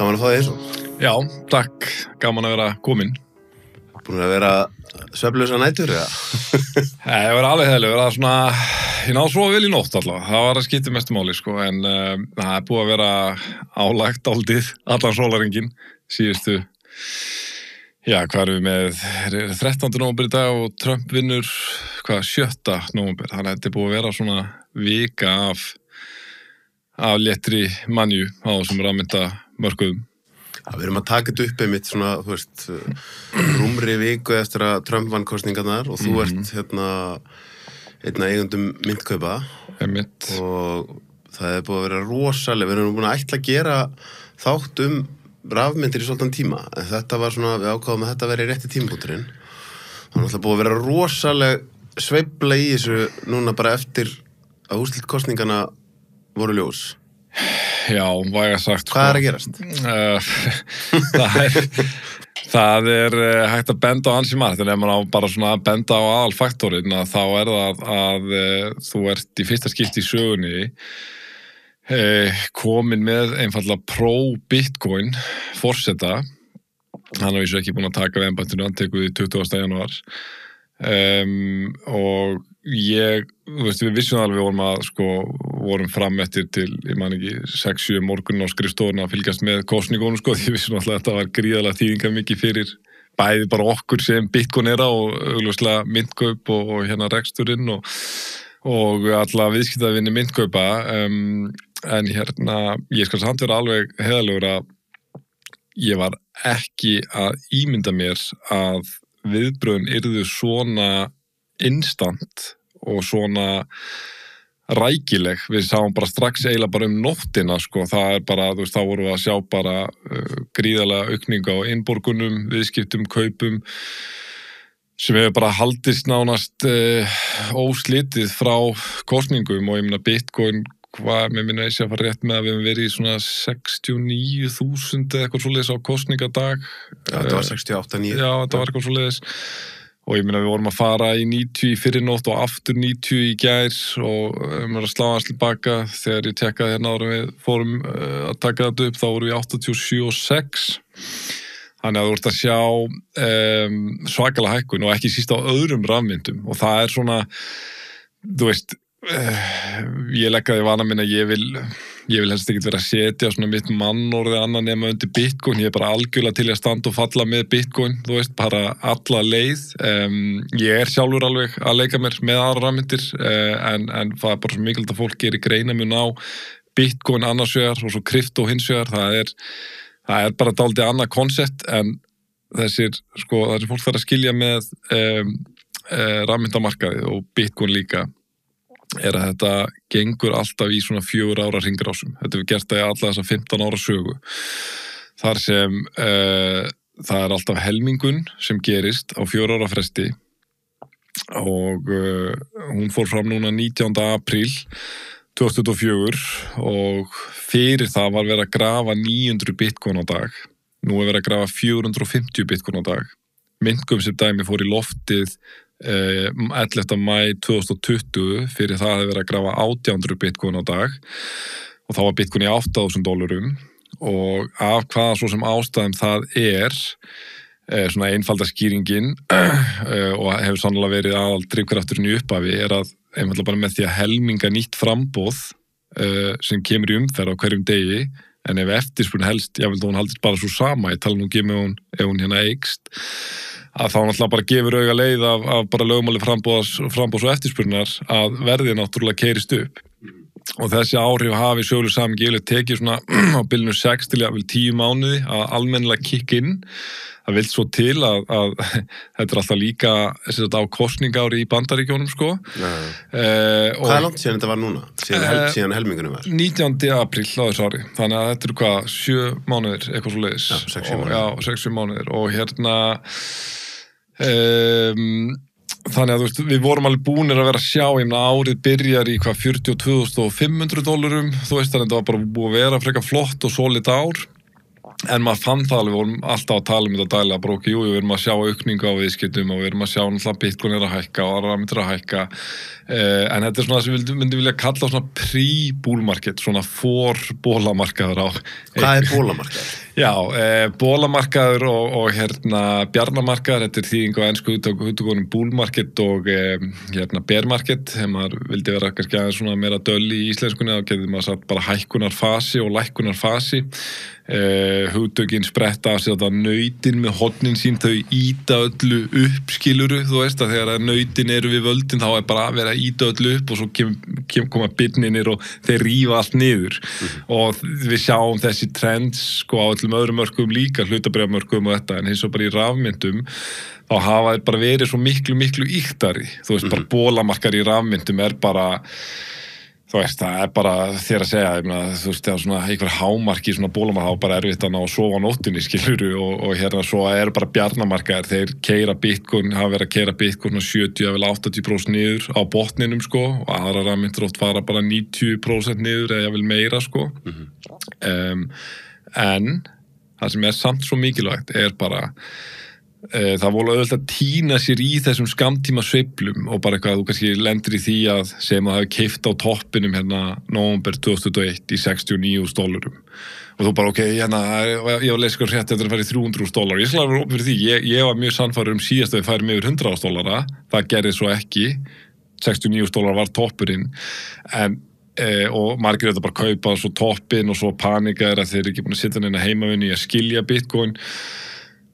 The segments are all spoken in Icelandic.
Gaman að fá þig eins og. Já, takk. Gaman að vera kominn. Búin að vera svefnlausa nætur, eða? Nei, ég var alveg heiðilegur. Það er svona, ég náði svo vel í nótt allavega. Það var að skipta mestu máli, sko. En það er búið að vera álagt dálítið allan sólarhringinn síðustu. Já, hvað erum við með? 13. nóvember í dag og Trump vinnur, 7. nóvember. Þannig að þetta er búið að vera svona vika af léttri manju á þessum rafmynta mörkuðum. Já, við erum að taka þetta upp einmitt svona, þú veist, rúmri viku eftir að Trump vann kosningarnar og þú ert einn af eigendum myntkaupa. Einmitt. Og það er búið að vera rosalega, við erum búin að ætla að gera þátt rafmyndir í svolítan tíma, en þetta var svona, við ákváðum að þetta veri rétti tímabúturinn. Það er alltaf búið að vera rosalega sveifla í þessu núna bara eftir að úrslit kosningarna voru ljós. Já, vægast sagt. Hvað er að gerast? Það er hægt að benda á ansi margt, en ef maður á bara svona að benda á aðalfaktorinn, þá er það að þú ert í fyrsta skipti í sögunni komin með einfallega pro-Bitcoin forseta. Hann er vísu ekki búinn að taka við embættinu, hann tekur í 20. janúar. Og við vissum alveg vorum fram eftir til, ég man ekki, 6-7 morgun á skrifstofuna að fylgjast með kosningunum, sko, því við vissum alltaf að þetta var gríðarlega þýðingar mikið fyrir bæði bara okkur sem Bitcoinera og augljóslega myntkaup og hérna reksturinn og alla viðskiptavinni myntkaupa, en hérna, ég skal samt vera alveg heiðarlegur að ég var ekki að ímynda mér að viðbrögðin yrðu svona instant og svona rækileg. Við sáum bara strax eiginlega bara nóttina, sko. Það er bara, þú veist, þá vorum við að sjá bara gríðarlega aukningu á innborgunum, viðskiptum, kaupum, sem hefur bara haldist nánast óslitið frá kosningum og ég meina Bitcoin, mér minna ég sé að fara rétt með að við hefum verið í svona 69.000 eða eitthvað svoleiðis á kosningadag. Já, þetta var 68.9. Já, þetta var eitthvað svoleiðis. Og ég minna við vorum að fara í 90 í fyrirnótt og aftur 90 í gær og við erum að slá hans tilbaka. Þegar ég tekkaði hérna ára við fórum að taka þetta upp, þá vorum við 87,6. Þannig að þú ert að sjá svakalega hækkun og ekki síst á öðrum rafmyndum. Og það er svona, þú veist, ég leggaði vana minn að ég vil helst ekki vera að setja svona mitt mannorðið annan nema undir Bitcoin. Ég er bara algjörlega til að standa og falla með Bitcoin, þú veist, bara alla leið. Ég er sjálfur alveg að leika mér með aðra rafmyndir, en það er bara svo mikilvægt að fólk gerir greinamun á Bitcoin annars vegar og svo krypto hins vegar. Það er bara dálítið annað konsept, en þessir fólk þarf að skilja með rafmyndamarkaðið og Bitcoin líka, er að þetta gengur alltaf í svona 4 ára hringrásum. Þetta við gert það í alla þessa 15 ára sögu. Þar sem það er alltaf helmingun sem gerist á 4 ára fresti og hún fór fram núna 19. apríl 2024 og fyrir það var verið að grafa 900 Bitcoin á dag. Nú er verið að grafa 450 Bitcoin á dag. Myntgum sem dæmi fór í loftið 11. maí 2020, fyrir það hefði verið að grafa 1800 Bitcoin á dag og þá var Bitcoin í $8.000 og af hvaða svo sem ástæðum það er svona einfalda skýringin og hefur sannlega verið aðal drifkrafturinn í upphafi er að einfalda bara með því að helminga nýtt framboð sem kemur í umferð á hverjum degi, en ef eftirspurn helst, ég vil þá hún haldist bara svo sama, ég tala nú ekki með ef hún hérna eykst, að þá náttúrulega bara gefur auga leið af bara lögmáli framboðs og eftirspurnar að verðið náttúrulega keyrist upp. Og þessi áhrif hafi söguleg samingi yfirleitt tekið svona á bilinu 6 til 10 mánuði að almennilega kick inn. Það vill svo til að þetta er alltaf líka á kosningári í Bandaríkjónum, sko. Hvað er langt síðan þetta var núna? Síðan helmingunum var? 19. apríl á þessu ári. Þannig að þetta eru 7 mánuðir, eitthvað svo leiðis. Já, 6-7 mánuðir. Já, 6-7 mánuðir. Og hérna þannig að þú veist, við vorum alveg búnir að vera að sjá, ég meina árið byrjar í $42.500, þú veist, þannig að þetta var bara búið að vera frekar flott og solid ár, en maður fann það alveg, við vorum alltaf að tala þetta dæla, bara okkur, við erum að sjá aukningu á viðskiptum og við erum að sjá náttúrulega Bitcoin er að hækka og aðra myndir að hækka, en þetta er svona það sem við myndum vilja kalla svona pre-bull market, svona for-bólamarkaður á. Hvað er bólamarkaður? Já, bólamarkaður og bjarnamarkaður, þetta þýðing á ensku hugtökunum bull market og bear market, þegar maður vildi vera kannski aðeins svona meira döll í íslenskunni, þá getur maður sagt bara hækkunarfasi og lækkunarfasi. Hugtökin spretta af sér að nautin með hornin sín, þau íta öllu upp, skiluru, þú veist að þegar nautin eru við völdin þá bara að vera að íta öllu upp og svo koma byrninir og þeir rífa allt niður og við sjáum þessi trends sko á öllum öðrum mörkum líka, hlutabréfamörkum og þetta, en hins og bara í rafmyndum þá hafa þeir bara verið svo miklu íktari, þú veist, bara bólamarkar í rafmyndum bara þú veist, það bara þér að segja, ég meina, þú veist, það svona einhver hámarki svona bólamark, þá bara erfitt að ná að sofa á nóttunni, skiluru, og svo bara bjarnamarkaðir, þeir keyra Bitcoin, hafa verið að keyra Bitcoin 70-80% niður á botninum, sko, og aðra rafmyndir oft fara bara 90% niður eða jafnvel meira, sko. En það sem samt svo mikilvægt bara það voru auðvitað að týna sér í þessum skammtíma sveiflum og bara eitthvað, þú kannski lendir í því að segjum að það hefur keypt á toppinum nóvember 2021 í $69 og þú bara ég var að lesa eitthvað rétt, þetta færi $300, ég skal alveg opið fyrir því, ég var mjög sannfærður síðast að við færum yfir $100, það gerði svo ekki, $69 var toppurinn, en og margir þetta bara kaupa svo toppinn og svo panika að þeir ekki búin að sitja neina heimavinni í að skilja Bitcoin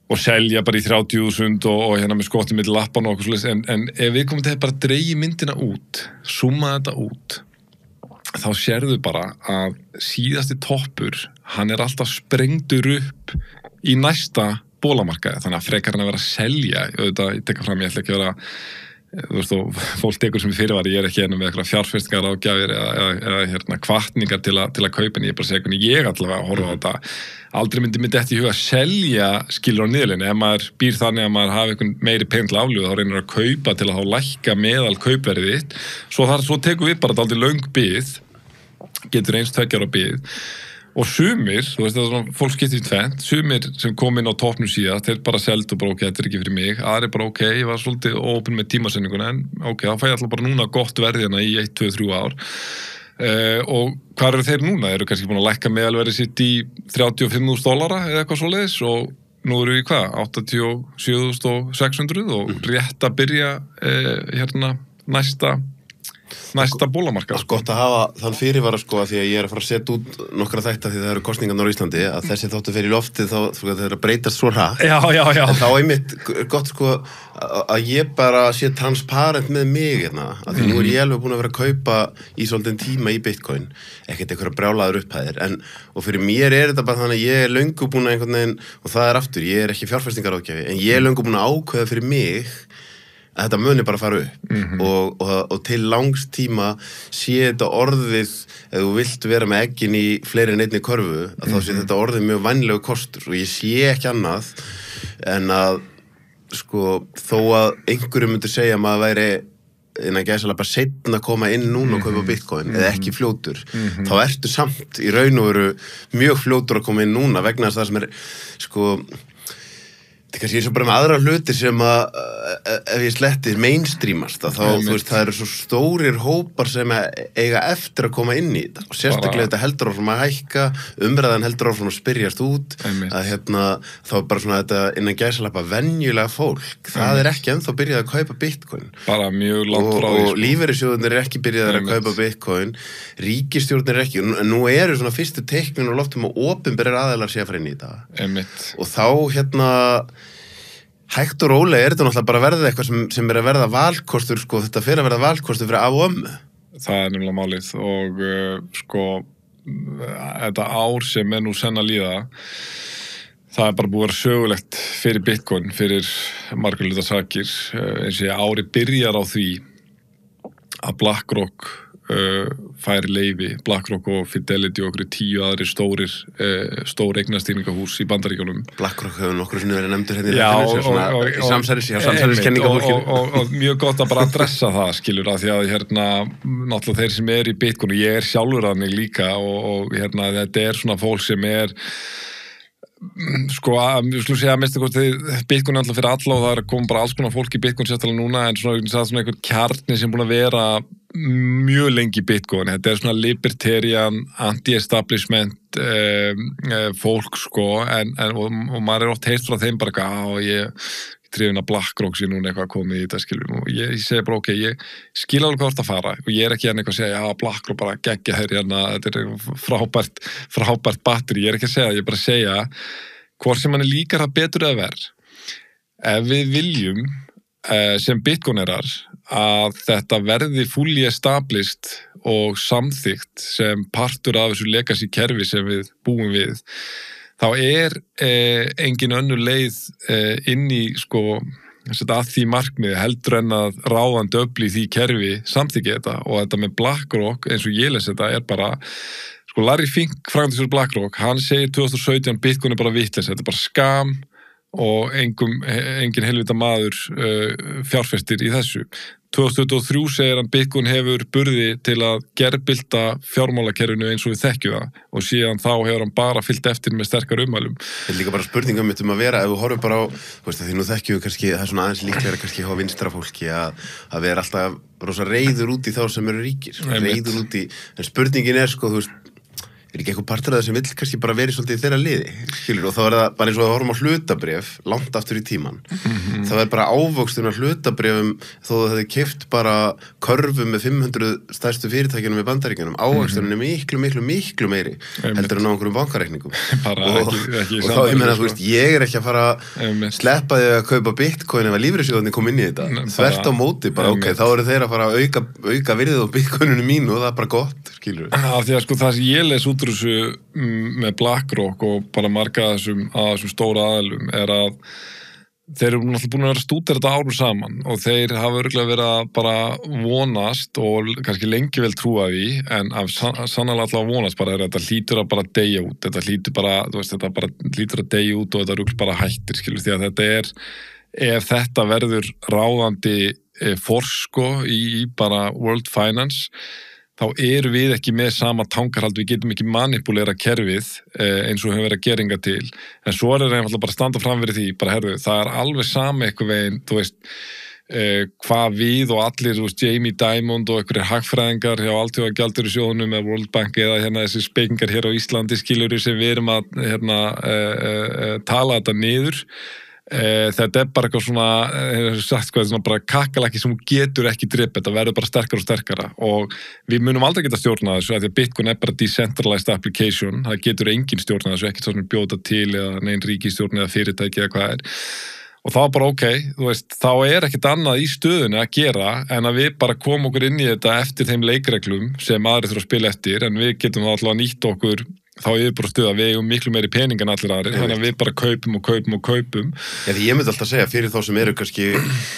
og selja bara í 30.000 og með skottið milli lappan og okkur svolítið, en ef við komum til að bara dreigi myndina út, summa þetta út, þá sérðu bara að síðasti toppur, hann alltaf sprengdur upp í næsta bólamarkaði, þannig að frekar hann að vera að selja, auðvitað, ég tekka fram, ég ætla ekki að vera, þú veist, og fólk tekur sem fyrirvari, ég ekki með eitthvað fjárfestingar ágjafir eða hvatningar til að kaupa, en ég bara segja hvernig ég allavega að horfa á þetta, aldrei myndi þetta í huga að selja skilur á niðurlinni, ef maður býr þannig að maður hafi einhvern meiri pening til aflífu, þá reynir að kaupa til að þá lækka meðal kaupverðið þitt, svo tekum við bara dálítið löng bið, getur 1-2 ára bið, og sumir, þú veist, það svona, fólk skiptir í tvennt, sumir sem kom inn á toppnum síðast, þeir bara seldu og bara þetta ekki fyrir mig, aðri bara ég var svolítið opinn með tímasendinguna, en þá fæ ég alltaf bara núna gott verðina í 1, 2, 3 ár. Og hvað eru þeir núna? Eru kannski búin að lækka meðalverðið sitt í $35.000 eða eitthvað svoleiðis og nú eru við hvað? 87.600 og rétt að byrja næsta bólamarkað. Gott að hafa þann fyrirvara sko að því að ég að fara að setja út nokkra þætta því það eru kosningarnar á Íslandi að þessi þáttu fyrir loftið þá það er að breytast svo hratt. Já. En þá einmitt gott sko að ég bara sé transparent með mig að því nú ég alveg búin að vera að kaupa í svolítinn tíma í Bitcoin, ekkert einhverja brjálaður upphæðir og fyrir mér þetta bara þannig að ég löngu búin að einhvern veginn og það aftur, ég ekki fjárfestingaráðgjafi en ég löngu búin að ákveða fyrir mig að þetta muni bara fara upp og til langs tíma sé þetta orðið, ef þú vilt vera með eggin í fleiri en einni körfu, að þá sé þetta orðið mjög vænlegu kostur og ég sé ekki annað en að sko þó að einhverjum myndi segja að maður væri innan gæsalega bara seinna að koma inn núna og kaupa Bitcoin eða ekki fljótur, þá ertu samt í raun og veru mjög fljótur að koma inn núna vegna þess að það sem sko þetta kannski svo bara með aðra hlutir sem að ef ég sletti mainstreamast þá þú veist það eru svo stórir hópar sem eiga eftir að koma inn í þetta og sérstaklega þetta heldur áfram að hækka umræðan heldur áfram að spyrjast út að þá bara svona þetta innan gæsalappa venjulega fólk það ekki ennþá byrjað að kaupa Bitcoin bara mjög langt frá því og lífeyrissjóðirnir ekki byrjað að kaupa Bitcoin ríkisstjórnir ekki nú eru svona fyrstu teiknin og loftum að opinberir aðilar sé að fara inn í þetta og þá hægt og rólega þetta náttúrulega bara verða eitthvað sem að verða valkostur sko, þetta fyrir að verða valkostur fyrir af og ömmu. Það nefnilega málið og sko þetta ár sem nú senn að líða það bara búið að vera sögulegt fyrir Bitcoin, fyrir margar hluta sakir eins og ári byrjar á því að BlackRock fær leyfi, BlackRock og Fidelity og okkur 10 aðri stór eignastýringahús í Bandaríkjunum. BlackRock hefur nokkru sinni verið nefndur í samsæriskenningafólki. Og mjög gott að bara adressa það, skilur að því að náttúrulega þeir sem í Bitcoin og ég sjálfur þannig líka og þetta svona fólk sem sko, við skulum segja að mest Bitcoin alltaf fyrir alla og það kom bara alls konar fólk í Bitcoin sérstaklega núna en svona einhvern kjarni sem búin að vera mjög lengi Bitcoin, þetta svona libertarian, anti-establishment fólk sko, og maður oft heyrt frá þeim bara ég drifin að BlackRock sé núna eitthvað komið í þetta skilum og ég segi bara ég skil alveg hvort að fara og ég ekki eitthvað að segja BlackRock bara geggja þetta frábært batteri, ég ekki að segja, ég bara segja hvort sem manni líkar það betur eða verð ef við viljum sem bitcoinerar að þetta verði fully established og samþykkt sem partur af þessu legacy kerfi sem við búum við þá engin önnur leið inn í sko að því markmiði heldur en að ráðandi öfl í því kerfi samþykki þetta og þetta með BlackRock eins og ég les þetta bara sko Larry Fink framkvæmdastjóri BlackRock hann segir 2017 Bitcoin bara vitleys þetta bara skam og engin helvita maður fjárfestir í þessu 2023 segir hann Bitcoin hefur burði til að gerbylta fjármálakerfinu eins og við þekkjum það og síðan þá hefur hann bara fylgt eftir með sterkar ummælum. Þetta líka bara spurningum mitt að vera ef þú horfir bara á, því nú þekkjum við kannski, það svona aðeins líklega kannski hjá vinstra fólki að vera alltaf rosa reiður út í þá sem eru ríkir, reiður út í, en spurningin sko, þú veist, ekki eitthvað partur af það sem vill kannski bara verið svolítið í þeirra liði, skilur, og þá það bara eins og að horfum á hlutabréf, langt aftur í tíman það bara ávöxtun af hlutabréfum þó það hefði keypt bara körfu með 500 stærstu fyrirtækjunum í Bandaríkjunum, ávöxtunin miklu meiri heldur en á einhverjum bankareikningum og þá ég meina, þú veist, ég ekki að fara sleppa því að kaupa Bitcoin ef að lífeyrissjóðarnir kom inn í þetta þvert á móti, bara ok, þá eru þeir að fara að auka virðið á Bitcoininu mínu og það bara gott, skilur því að sko það sem ég les út úr þessu með BlackRock og bara marga af þessum stóra aðalum að þeir eru náttúrulega búin að vera að stúdera þetta árum saman og þeir hafa örugglega verið að bara vonast og kannski lengi vel trúa því en sannarlega alltaf að vonast bara þetta hlýtur að bara deyja út þetta hlýtur bara, þú veist, þetta bara hlýtur að deyja út og þetta rugl bara hættir, skilur, því að þetta ef þetta verður ráðandi forsko í bara world finance þá við ekki með sama tangarhald, við getum ekki manipulera kerfið eins og höfum verið að geringa til. En svo þeir einfallega bara standa fram fyrir því, bara herðu, það alveg sama eitthvað veginn, þú veist, hvað við og allir, þú veist, Jamie Dimon og einhverjir hagfræðingar hjá Alþjóðagjaldeyrissjóðnum eða World Bank eða þessi spekingar hér á Íslandi skilur sem við erum að tala þetta niður. Þetta bara eitthvað svona sagt sko, þetta bara kakkalakki sem getur ekki drepa, þetta verður bara sterkara og sterkara og við munum aldrei geta stjórnað þessu því að Bitcoin bara decentralized application það getur engin stjórnað þessu, ekki svona bjóta til eða neinn ríkisstjórn eða fyrirtæki eða hvað og þá bara ok, þú veist, þá ekkert annað í stöðunni að gera en að við bara komum okkur inn í þetta eftir þeim leikreglum sem aðrir þurfa að spila eftir en við getum þá alltaf að nýta okkur þá bara stuð að við eigum miklu meiri pening en allir aðrir, þannig að við bara kaupum. Já, því ég myndi alltaf segja fyrir þá sem eru kannski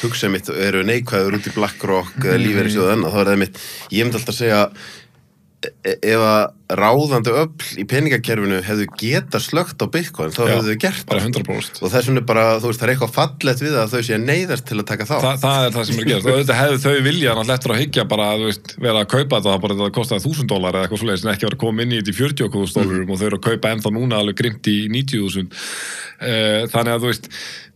hugsað mitt, eru neikvæður út í BlackRock eða lífeyrissjóð enna, þá það mitt, ég myndi alltaf segja ef að ráðandi öfl í peningakerfinu hefðu geta slögt á Bitcoin, þá hefðu þau gert bara 100%. Og þessum bara, þú veist, það eitthvað fallegt við að þau sé neyðast til að taka þá. Það það sem gerst. Og þetta hefðu þau vilja náttúrulega eftir að hyggja bara, þú veist, vera að kaupa þetta, bara þetta kostaði $1,000 eða eitthvað svoleiðis, en ekki vera að koma inn í þetta í $40,000 og þau eru að kaupa ennþá núna alveg grimmt í 90.000. Þannig að þú veist,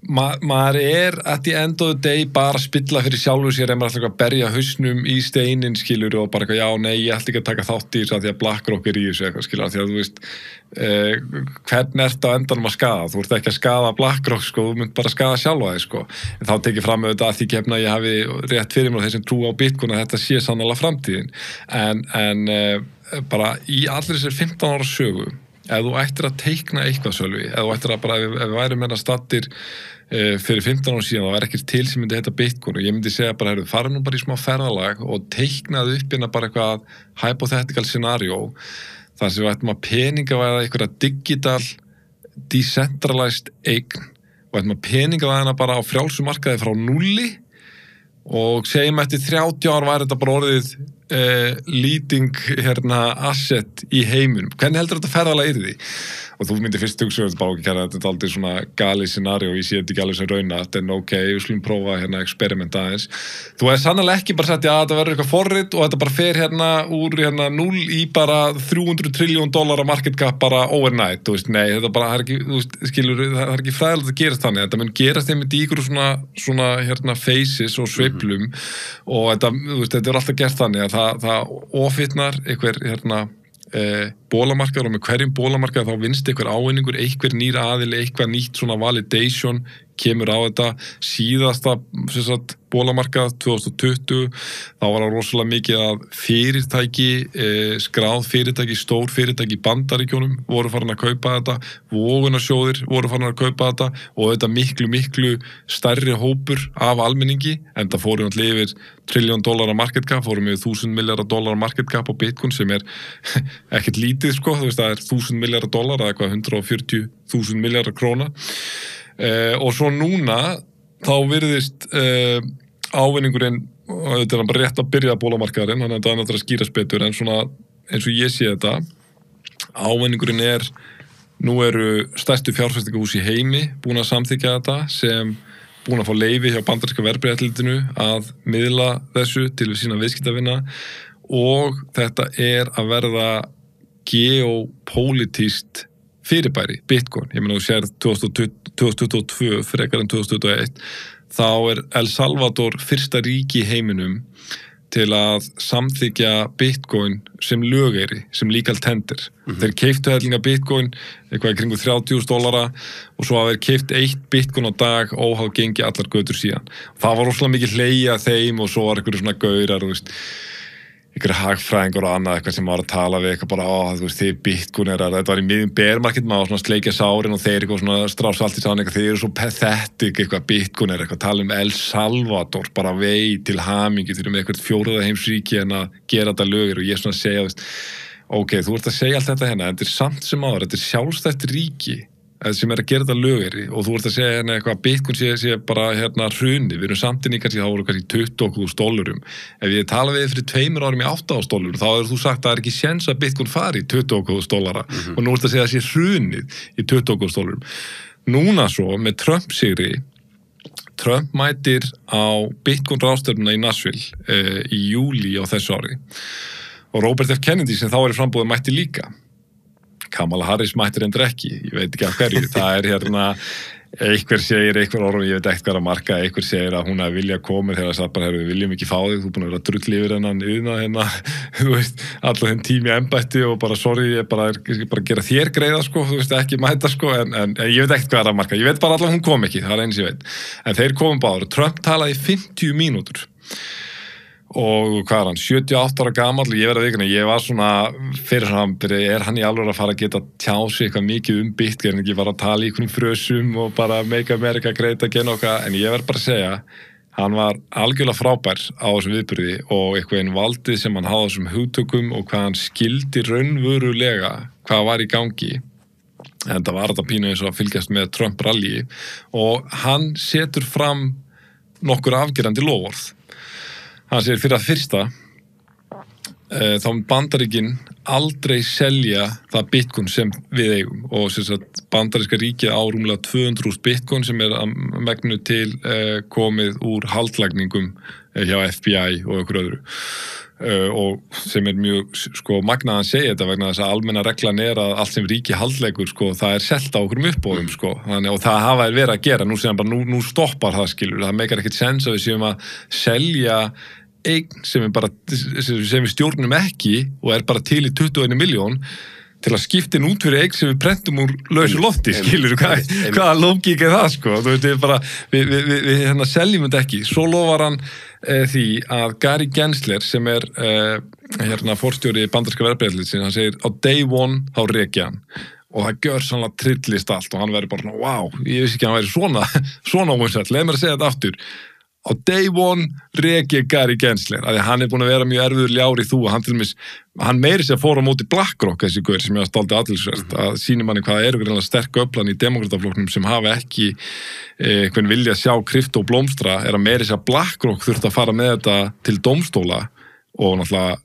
maður at the end of the day bara að spilla fyrir sjálfur sér ef maður alltaf að berja hausnum í steinin skilur og bara já, nei, ég ætla ekki að taka þátt í þessu því að BlackRock í þessu eitthvað skilur því að þú veist hvern ertu á endanum að skaða þú ert ekki að skaða BlackRock sko, þú mynd bara að skaða sjálfa þig sko en þá tekið fram auðvitað að því kemna ég hafi rétt fyrir mér þeir sem trú á Bitcoin að þetta sé sannarlega framtíðin en bara í allir þessir 15 ára sögu ef þú ættir að teikna eitthvað Sölvi, ef þú ættir að bara ef við værum meira stattir fyrir 15 ára síðan, það var ekkert til sem myndi heita Bitcoin og ég myndi segja bara, fara nú bara í smá ferðalag og teiknaðu upp hérna bara eitthvað hypothetical scenario þar sem við ættum að peningavæða einhverja digital decentralized eign og ættum að peningavæða bara á frjálsum markaði frá nulli og segjum eftir 30 ár væri þetta bara orðið leading asset í heiminum. Hvernig heldur þetta ferðalega yrði? Og þú myndir fyrst hugsa þetta bara ekki að þetta aldrei svona galið scenario ég sé þetta ekki alveg sem raunat en ok, við skulum prófa experiment aðeins. Þú hefði sannarlega ekki bara sagt þetta verður eitthvað forrit og þetta bara fer úr 0 í bara $300 trillion market cap bara overnight, þú veist, nei, þetta bara ekki, þú veist, skilur, það ekki fræðilegt að gerast þannig, þetta mun gerast einmitt í ykkur svona phases og sveiflum og þetta, þú veist, þetta alltaf gert þannig að það ofitnar einhver bólamarkaður og með hverjum bólamarkaður þá vinst einhver ávinningur, einhver nýr aðili, eitthvað nýtt svona validation kemur á þetta. Síðasta bólamarkað 2020 þá var það rosalega mikið að fyrirtæki, skráð fyrirtæki, stór fyrirtæki í Bandaríkjunum voru farin að kaupa þetta, vogunarsjóðir voru farin að kaupa þetta og þetta miklu stærri hópur af almenningi, en það fóru yfir $1 trillion market cap, fórum við $1,000 milliardar market cap á Bitcoin sem ekkert lítið sko, þú veist það $1,000 milliardar eða eitthvað 140.000 milliardar króna. Og svo núna þá virðist ávinningurinn, þetta bara rétt að byrja bólamarkaðurinn, þannig að það náttúrulega skýrast betur, en svona eins og ég sé þetta, ávinningurinn nú eru stærstu fjárfestingahús í heimi búin að samþykkja þetta, sem búin að fá leyfi hjá bandaríska verðbréfaeftirlitinu að miðla þessu til sína viðskiptavina, og þetta að verða geopólitískt fyrirbæri, Bitcoin. Ég meina þú sér 2022 frekar en 2021, þá El Salvador fyrsta ríki í heiminum til að samþykja Bitcoin sem lögeyri, sem legal tender. Þeir keyptu hellinga Bitcoin, eitthvað í kringu $30,000 og svo að þeir keypt 1 Bitcoin á dag óháð gengi allar götur síðan. Það var rosalega mikið hlegja þeim og svo var einhverju svona gaurar, þú veist, einhverju hagfræðingur og annað eitthvað sem var að tala við eitthvað bara, þú veist, þið Bitcoin þetta var í miðjum bear market, maður svona sleikja sárin og þeir eitthvað svona strásalti sáðan eitthvað, þeir eru svo pathetic eitthvað, Bitcoin eitthvað, tala El Salvador, bara vei til hamingju, þeir eru með eitthvað 4. heimsríki en að gera þetta lögir, og ég svona segja, þú veist, ok, þú ert að segja allt þetta hérna, en þetta samt sem áður, þetta sjálfstætt ríki sem að gera þetta lögeri, og þú ert að segja hérna eitthvað, Bitcoin sé bara hérna hruni, við erum samt inn í kannski, þá voru kannski $20,000. Ef ég tala við fyrir 2 árum í $8,000, þá hefur þú sagt að það ekki séns að Bitcoin fari í $20,000 og nú ert að segja að sé hrunið í $20,000. Núna svo, með Trump-sigri, Trump mætir á Bitcoin ráðstefnuna í Nashville í júlí á þessu ári, og Robert F. Kennedy sem þá í frambúði mætti líka. Kamala Harris mættir endur ekki, ég veit ekki af hverju, það hérna, einhver segir einhver orð, ég veit ekkert hvað að marka, einhver segir að hún að vilja koma þegar það sagt bara, við viljum ekki fá þig, þú er búin að vera að drull yfir hérna, þú veist, allar þenn tími embætti og bara sorry, ég bara gera þér greiða sko, þú veist, ekki mæta sko, en ég veit ekkert hvað að marka, ég veit bara allar hún kom ekki, það eins ég veit, en þeir komum báður, Trump talaði 50 mínútur. Og hvað hann, 78 ára gamall, ég verið að vikuna, ég var svona fyrir hann, hann í alveg að fara að geta tjá sig eitthvað mikið Bitcoin, ekki bara að tala í einhvern frösum og bara make America great again okkar, en ég verið bara að segja, hann var algjörlega frábær á þessum viðburði og eitthvað einn valdið sem hann hafði á þessum hugtökum og hvað hann skildi raunverulega hvað var í gangi, en það var þetta pínu eins og að fylgjast með Trump rally, og hann setur fram nokkur afgerandi loforð. Hann segir fyrir að fyrsta, þá Bandaríkin aldrei selja það Bitcoin sem við eigum, og bandaríska ríkið á rúmlega 200.000 Bitcoin sem að megnu til komið úr haldlagningum hjá FBI og einhverju öðru. Og sem mjög sko magnað að segja þetta vegna þess að almenna reglan að allt sem ríki haldleikur sko, það selt á okkur uppbóðum sko. Þannig, og það hafa verið að gera, nú stoppar það skilur, það meikar ekkert sens að við séum að selja eign sem við stjórnum ekki og bara til í 21 milljón til að skipta út fyrir eign sem við prentum úr lausu lofti, skilur hvaða lógík það sko, þú veist, við hérna seljum þetta ekki. Svo lofar hann því að Gary Gensler sem hérna forstjóri bandaríska verðbréfaeftirlitsins, hann segir á day one þá rekja hann, og það gjör sannlega trillist allt og hann verður bara, wow, ég vissi ekki að hann væri svona óvinsæll, leið mér að segja þetta aftur. Á day one reki Gary Gensler, að hann búin að vera mjög erfiður ljár í þú, hann meiri sér fór á móti BlackRock þessi guður sem ég stolti aðtilsvert, að sýni manni hvað greinlega sterk öflan í demokrataflokknum sem hafa ekki einhvern vilja að sjá krypto blómstra, að meiri sér BlackRock þurft að fara með þetta til dómstóla og náttúrulega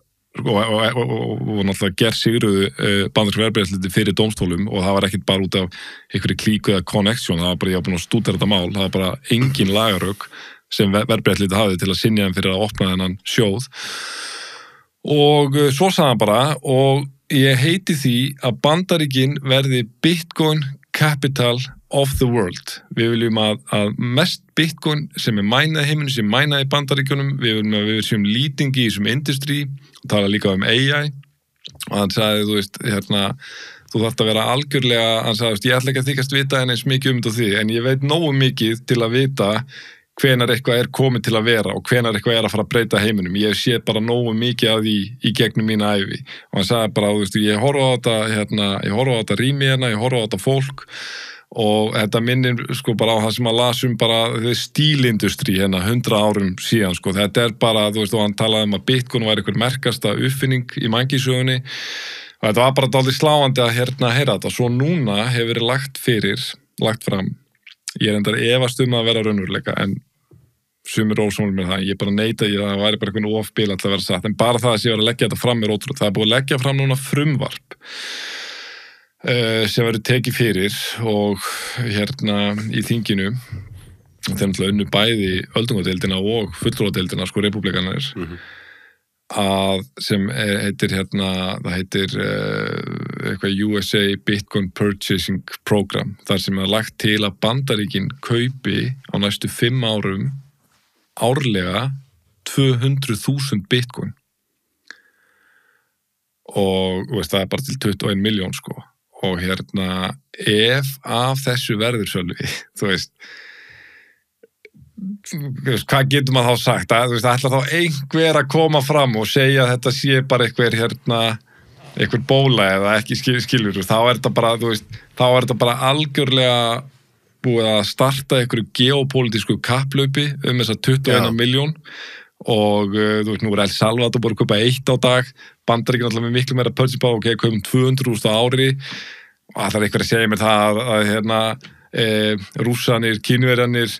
gerð sigruðu bandaríska verðbréfaeftirlitið fyrir dómstólum, og það var ekkert bara út af einhverju klíku eða connection, það var bara, ég var búin að stúdera þetta mál, það var bara engin lagarök sem verðbréfaeftirlitið hafði til að synja þeim fyrir að opna þennan sjóð. Og svo sagði hann bara, og ég heiti því að Bandaríkin verði Bitcoin Capital of the world. Við viljum að mest Bitcoin sem mænað í heiminum, sem mænað í Bandaríkjunum, við viljum að við séum lýting í þessum industry, tala líka AI, og hann sagði, þú veist, þú þarft að vera algjörlega, hann sagði, ég ætla ekki að þykast vita eins mikið þetta því, en ég veit nógu mikið til að vita hvenar eitthvað komið til að vera og hvenar eitthvað að fara að breyta heiminum. Ég sé bara nógu mikið af því í gegnum mína ævi. Og hann sagði bara, þú veist, ég horfa á þetta rými ég horfa á þetta fólk og þetta minnir sko bara á það sem að lasum bara stílindustri 100 árum síðan sko. Þetta bara, þú veist, og hann talaði að Bitcoin var einhver merkasta uppfinning í mannkynssögunni og þetta var bara dálítið sláandi að heyra þetta. Svo núna hefur verið lagt fram. Ég endar efast að vera raunveruleika en sumir ósónum með það. Ég bara neita í það væri bara einhvern ofbil að vera satt. En bara það að ég var að leggja þetta fram ótrúlegt. Það búið að leggja fram núna frumvarp sem verður tekið fyrir og í þinginu þeir náttúrulega unnu bæði öldungadeildina og fulltrúadeildina sko repúblikanir að sem heitir það heitir eitthvað USA Bitcoin Purchasing Program þar sem lagt til að Bandaríkin kaupi á næstu 5 árum árlega 200.000 Bitcoin og veist, það bara til 21 miljón sko og ef af þessu verður Sölvi, þú veist hvað getur maður þá sagt þú veist, ætla þá einhver að koma fram og segja að þetta sé bara einhver bóla eða ekki skilur, þá þetta bara þú veist, þá þetta bara algjörlega búið að starta einhverju geopólitísku kapplaupi þessa 21 miljón og þú veist, nú El Salvador búið að kaupa 1 á dag Bandaríkin alltaf með miklu meira purchase power kaupum 200.000 á ári og það einhver að segja mér það að Rússanir, Kínverjanir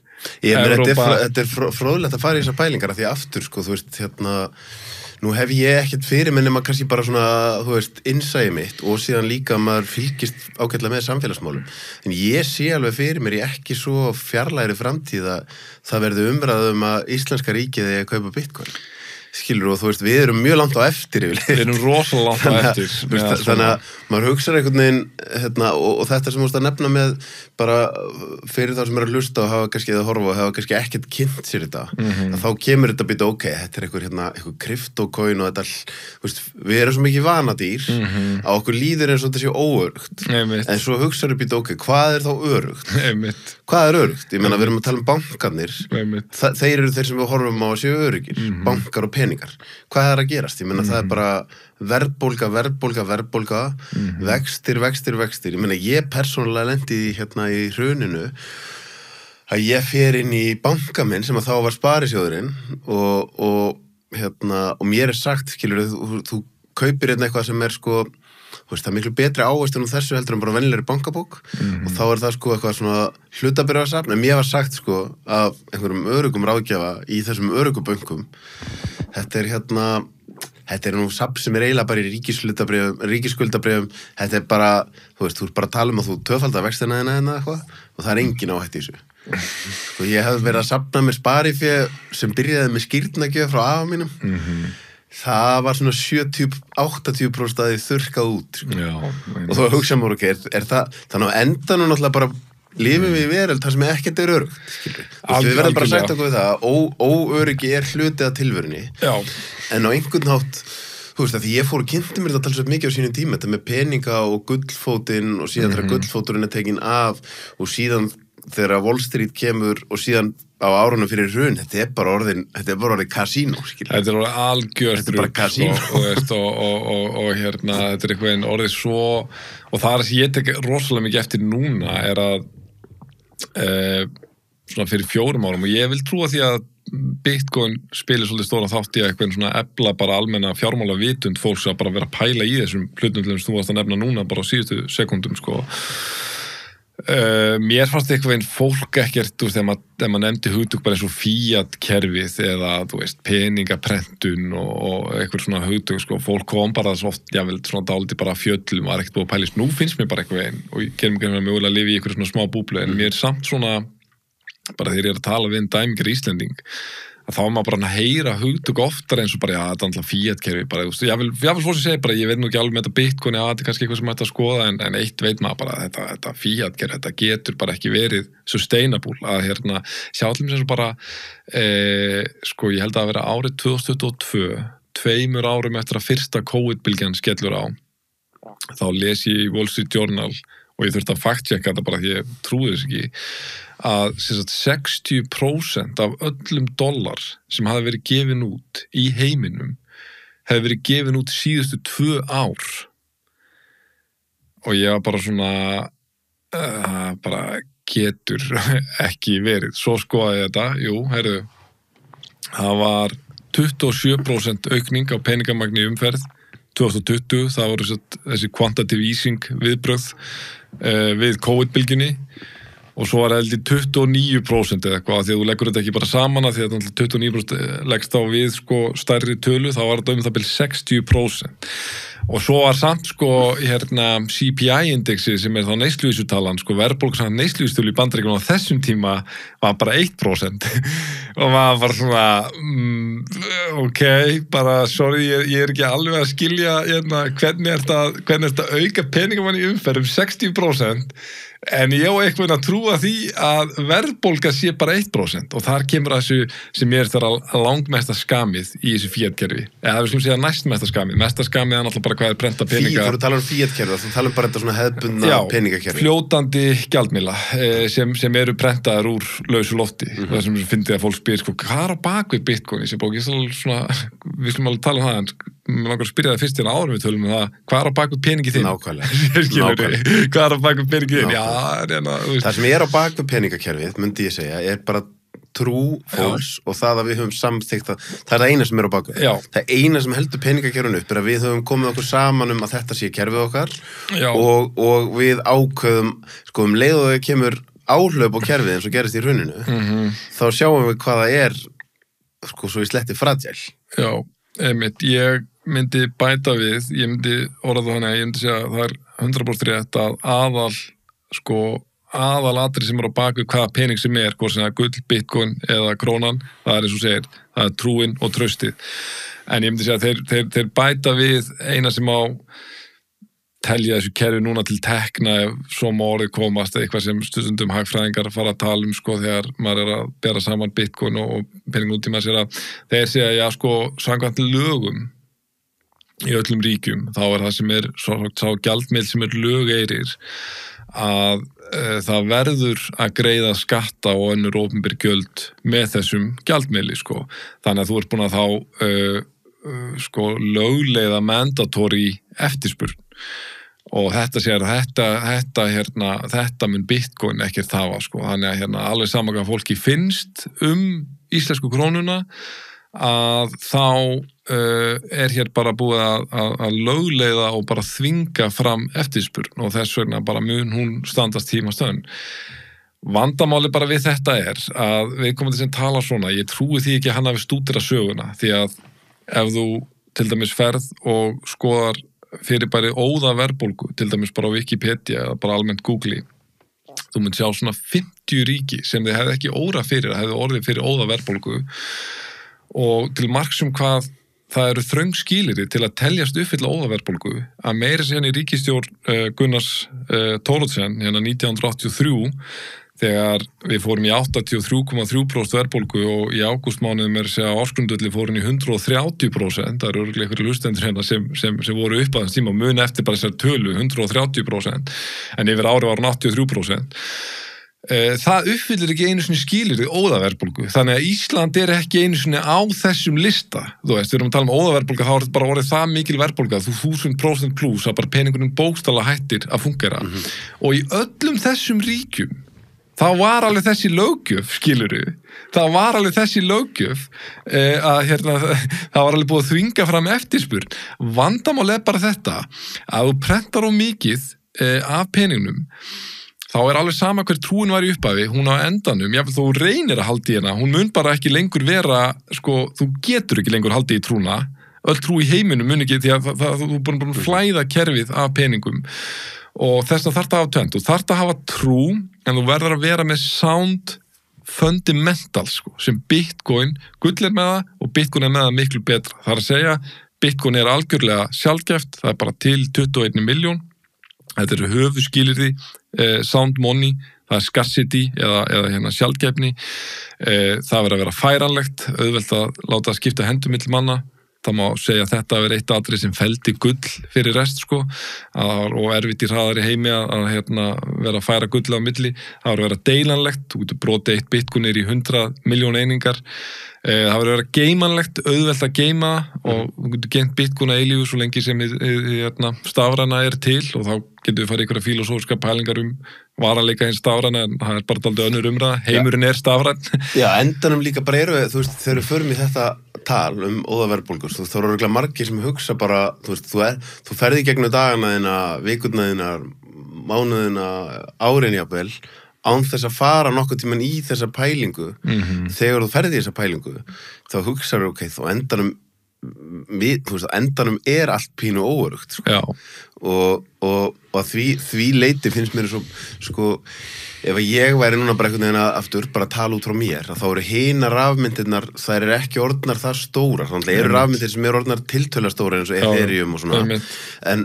Evrópa Þetta fróðlegt að fara í þessar pælingar af því aftur, sko, þú veist, nú hef ég ekkert fyrir menn nema kannski bara svona, þú veist, innsæi mitt og síðan líka maður fylgist ágætlega með samfélagsmálum. En ég sé alveg fyrir mér í ekki svo fjarlægri framtíð að það verði umræða að íslenska ríkið eigi að kaupa Bitcoin. Skilur og þú veist, við erum mjög langt á eftir Við erum rosalega langt á eftir Þannig að maður hugsar einhvern veginn og þetta sem þú veist að nefna með bara fyrir þá sem er að hlusta og hafa kannski eða horfa og hafa kannski ekkert kynnt sér þetta að þá kemur þetta býta þetta einhver kryptocoin og þetta veist, við erum svo mikið vanadýr að okkur líður eins og þetta sé óörugt en svo hugsaðu býta hvað er þá örugt? Hvað er örugt? Ég meina við erum að tala bankarnir þeir eru þeir sem við horfum á að séu örugir bankar og peningar. Hvað er að gerast? Ég meina það er bara verðbólga, vextir. Ég meina ég persónulega lendi í hruninu að ég fer inn í banka minn sem að þá var sparisjóðurinn og mér sagt, skilur, þú kaupir eitthvað sem er sko þú veist, það er miklu betri ávöxtun þessu heldur en bara venjulegri bankabók og þá er það sko eitthvað svona hlutabréfasafn en mér var sagt sko af einhverjum öruggum ráðgjafa í þessum öruggubönkum þetta er nú safn sem er eiginlega bara í ríkisskuldabréfum þetta er bara, þú veist, þú ert bara að tala um að þú tvöfaldar vextina eitthvað og það er engin áhætt í þessu og ég hef verið að safna með sparifé sem byrjaði með skírnagjöf frá afa mínum það var svona 70-80% að þið þurrkað út sko. Já, og þá hugsa mér er það þannig að endanum náttúrulega bara lifum við í veröld þar sem ekkert er örugt við verðum bara að sætta okkur við það óöryggi er hluti af tilverunni en á einhvern hátt þú veist að því ég fór og kynnti mér þetta talsveit mikið á sínum tíma þetta með peninga og gullfótinn og síðan þegar gullfóturinn er tekin af og síðan þegar Wall Street kemur og síðan á árunum fyrir hrun, þetta er bara orðið kasínó, skilja. Þetta er orðið algjört þetta er bara kasínó. Og þetta er eitthvað orðið svo, og það sem ég tek rosalega mikið eftir núna er að svona fyrir 4 árum og ég vil trúa því að Bitcoin spilir svolítið stóra þátt í eitthvað svona efla bara almenna fjármála vitund fólks að bara vera að pæla í þessum hlutum til þess að þú varst að nefna núna bara á síðustu sekúndum, sko. Mér fannst eitthvað fólk ekkert þegar maður nefndi hugtök bara eins og fiat-kerfið eða peningaprentun og eitthvað svona hugtök sko. Fólk kom bara svo oft svona dálítið bara fjöllum var ekkert búið að pælist, nú finnst mér bara eitthvað og ég gerum ekki mögulega að lifa í eitthvað svona smá búblu en mér er samt svona bara þegar ég er að tala við dæmingar Íslending þá er maður bara að heyra hugtök oftar eins og bara, já, þetta er alltaf Fiat-kerfi bara, þú veist, ég vil svo sem segja bara, ég veit nú ekki alveg með þetta Bitcoin, já, þetta er kannski eitthvað sem hægt að skoða en eitt veit maður bara, þetta Fiat-kerfi, þetta getur bara ekki verið sustainable að sjá allir sem bara sko, ég held að vera árið 2022, 2 árum eftir að fyrsta COVID-bylgjan skellur á, þá les ég í Wall Street Journal og ég þurfti að fact-checka þetta bara því ég trúi þess ekki að 60% af öllum dollar sem hafi verið gefin út í heiminum hefði verið gefin út síðustu 2 ár og ég var bara svona bara getur ekki verið svo skoðaði ég þetta, jú, heyrðu það var 27% aukning á peningamagni í umferð 2020, það voru þessi quantitative easing viðbrögð við COVID-bylgjunni og svo var heldur 29% eða eitthvað því að þú leggur þetta ekki bara saman að því að 29% leggst á við sko stærri tölu þá var þetta það bil 60% og svo var samt sko CPI-indexi sem þá neysluvísutalan sko verðbólgsan neysluvísutölu í Bandaríkjunum á þessum tíma var bara 1% og maður bara svona ok, bara sorry ég er ekki alveg að skilja hvernig er þetta auka peningamann í umferð 60% en ég á eitthvað að trúa því að verðbólga sé bara 1% og þar kemur þessu sem er þar langmesta skamið í þessu Fiat-kerfi eða við skulum segja næstmesta skamið mesta skamið er náttúrulega bara hvað er prenta peninga Þú talar Fiat-kerfi, þú talar bara þetta svona hefðbundna peningakerfi fljótandi gjaldmiðla sem eru prentaðar úr lausu lofti og það sem fyndið að fólk spyr sko, hvað er á bakvið Bitcoin ég sé bók, við skulum alveg tala það mér langar að spyrja það fyrst árum við tölum það, hvað er á bakvið peningi þinn? Nákvæmlega. Hvað er á bakvið peningi þinn? Já, það sem er á bakvið peningakerfið, myndi ég segja, er bara trú fólks og það að við höfum samþykkt að það er það eina sem er á bakvið. Það eina sem heldur peningakerfinu upp er að við höfum komið okkur saman að þetta sé kerfið okkar og við ákveðum, sko leið og það kemur áhlaup á kerfið eins og gerist í hruninu, þá sjáum við hvað það er, sko svo í sletti fragile. Já, einmitt, ég myndi bæta við, ég myndi orða það þannig að ég myndi segja að það er 100% rétt að aðalatri sem er á bakvið hvaða pening sem er, hvort sem það er gull, bitcoin eða krónan, það er eins og segir, það er trúin og traustið. En ég myndi segja að þeir bæta við eina sem á telja þessu kerfi núna til tekna ef svo má orðið komast eitthvað sem stundum hagfræðingar fara að tala sko þegar maður er að bera saman bitcoin og pening út í maður sér að þeir segja já sko samkvæmt lögum í öllum ríkjum þá er það sem er sá gjaldmiðill sem er lögeyrir að það verður að greiða skatta og önnur opinber gjöld með þessum gjaldmiðli sko þannig að þú ert búin að þá sko lögleiða mandatory eftirspurn og þetta sér þetta mun Bitcoin ekkert hafa sko þannig að alveg sama hvað fólki finnst íslensku krónuna að þá er hér bara búið að lögleiða og bara þvinga fram eftirspurn og þess vegna bara mun hún standast tímastöðun. Vandamáli bara við þetta er að viðkomandi sem tala svona, ég trúi því ekki að hann hafi stúdera söguna því að ef þú til dæmis ferð og skoðar fyrirbæri óða verðbólgu, til dæmis bara á Wikipedia eða bara almennt Google, þú mynd sjá svona 50 ríki sem þið hefði ekki óra fyrir, að hefði orðið fyrir óða verðbólgu og til marks hvað það eru þröng skilyrði til að teljast uppfylla óðaverðbólgu að meira sem í ríkisstjórn Gunnars Thoroddsen 1983 þegar við fórum í 83,3% verðbólgu og í ágústmánuðum ársgrundvelli fórum í 130%, það eru örugglega einhverjir hlustendur sem voru upp að þess tíma mun eftir bara þessar tölu 130% en yfir ári var hún 83%. Það uppfyllir ekki einu sinni skilyrði óðaverðbólgu, þannig að Ísland er ekki einu sinni á þessum lista þú veist, við erum að tala óðaverðbólgu þá er þetta bara orðið það mikil verðbólga, þú 1000% plus að bara peningunum bókstaflega hættir að fungera og í öllum þessum ríkjum þá var alveg þessi löggjöf skilurðu, það var alveg þessi löggjöf að það var alveg búið að þvinga fram eftirspurn. Vandamál er bara þetta að þú prentar of mikið af peningnum þá er alveg sama hver trúin var í upphafi, hún á endanum, jáfnvel þú reynir að halda í hana, hún mun bara ekki lengur vera, sko, þú getur ekki lengur haldið í trúna, öll trú í heiminum mun ekki, því að þú er búin að flæða kerfið af peningum og þess að þarft að hafa tvennt, þú þarft að hafa trú, en þú verður að vera með sound fundamentals sko, sem Bitcoin, gull með það og Bitcoin með það miklu betra. Það að segja, Bitcoin algjörlega sjaldgæft, það bara til 21 milljón. Þetta höfuðskilyrði, sound money, það scarcity eða sjaldgæfni. Það verður að vera færanlegt, auðvelt að láta skipta hendum milli manna. Það má segja að þetta eitt atriði sem feldi gull fyrir rest sko, og erfitt í hraðari heimi að vera að færa gull á milli. Það verður að vera deilanlegt, þú getur brotið 1 Bitcoin í 100 milljón einingar. Það verður að vera geimanlegt, auðvelt að geima og þú getur geimt Bitcoin að eilífu svo lengi sem stafræna til og þá getur við farið einhverja filosófiska pælingar varanleika hins stafræna en það bara dálítið önnur umræða, heimurinn stafræn. Já, endanum líka bara þú veist, þegar við förum í þetta tal óðaverðbólgur, þá eru örugglega margir sem hugsa bara, þú veist, þú ferði gegnum dagana þína, vikurna þína, mánuðina, árin jafnvel, án þess að fara nokkuð tímann í þessa pælingu, þegar þú ferði í þessa pælingu, þá hugsaðu, ok, þá endanum allt pínu óöruggt, sko. Og því leiti finnst mér svo, sko, ef ég væri núna bara einhvern veginn aftur, bara að tala út frá mér, þá eru hinar rafmyndirnar, þær eru ekki orðnar það stórar, þannig að eru rafmyndir sem eru orðnar tiltölulega stórar eins og Ethereum og svona, en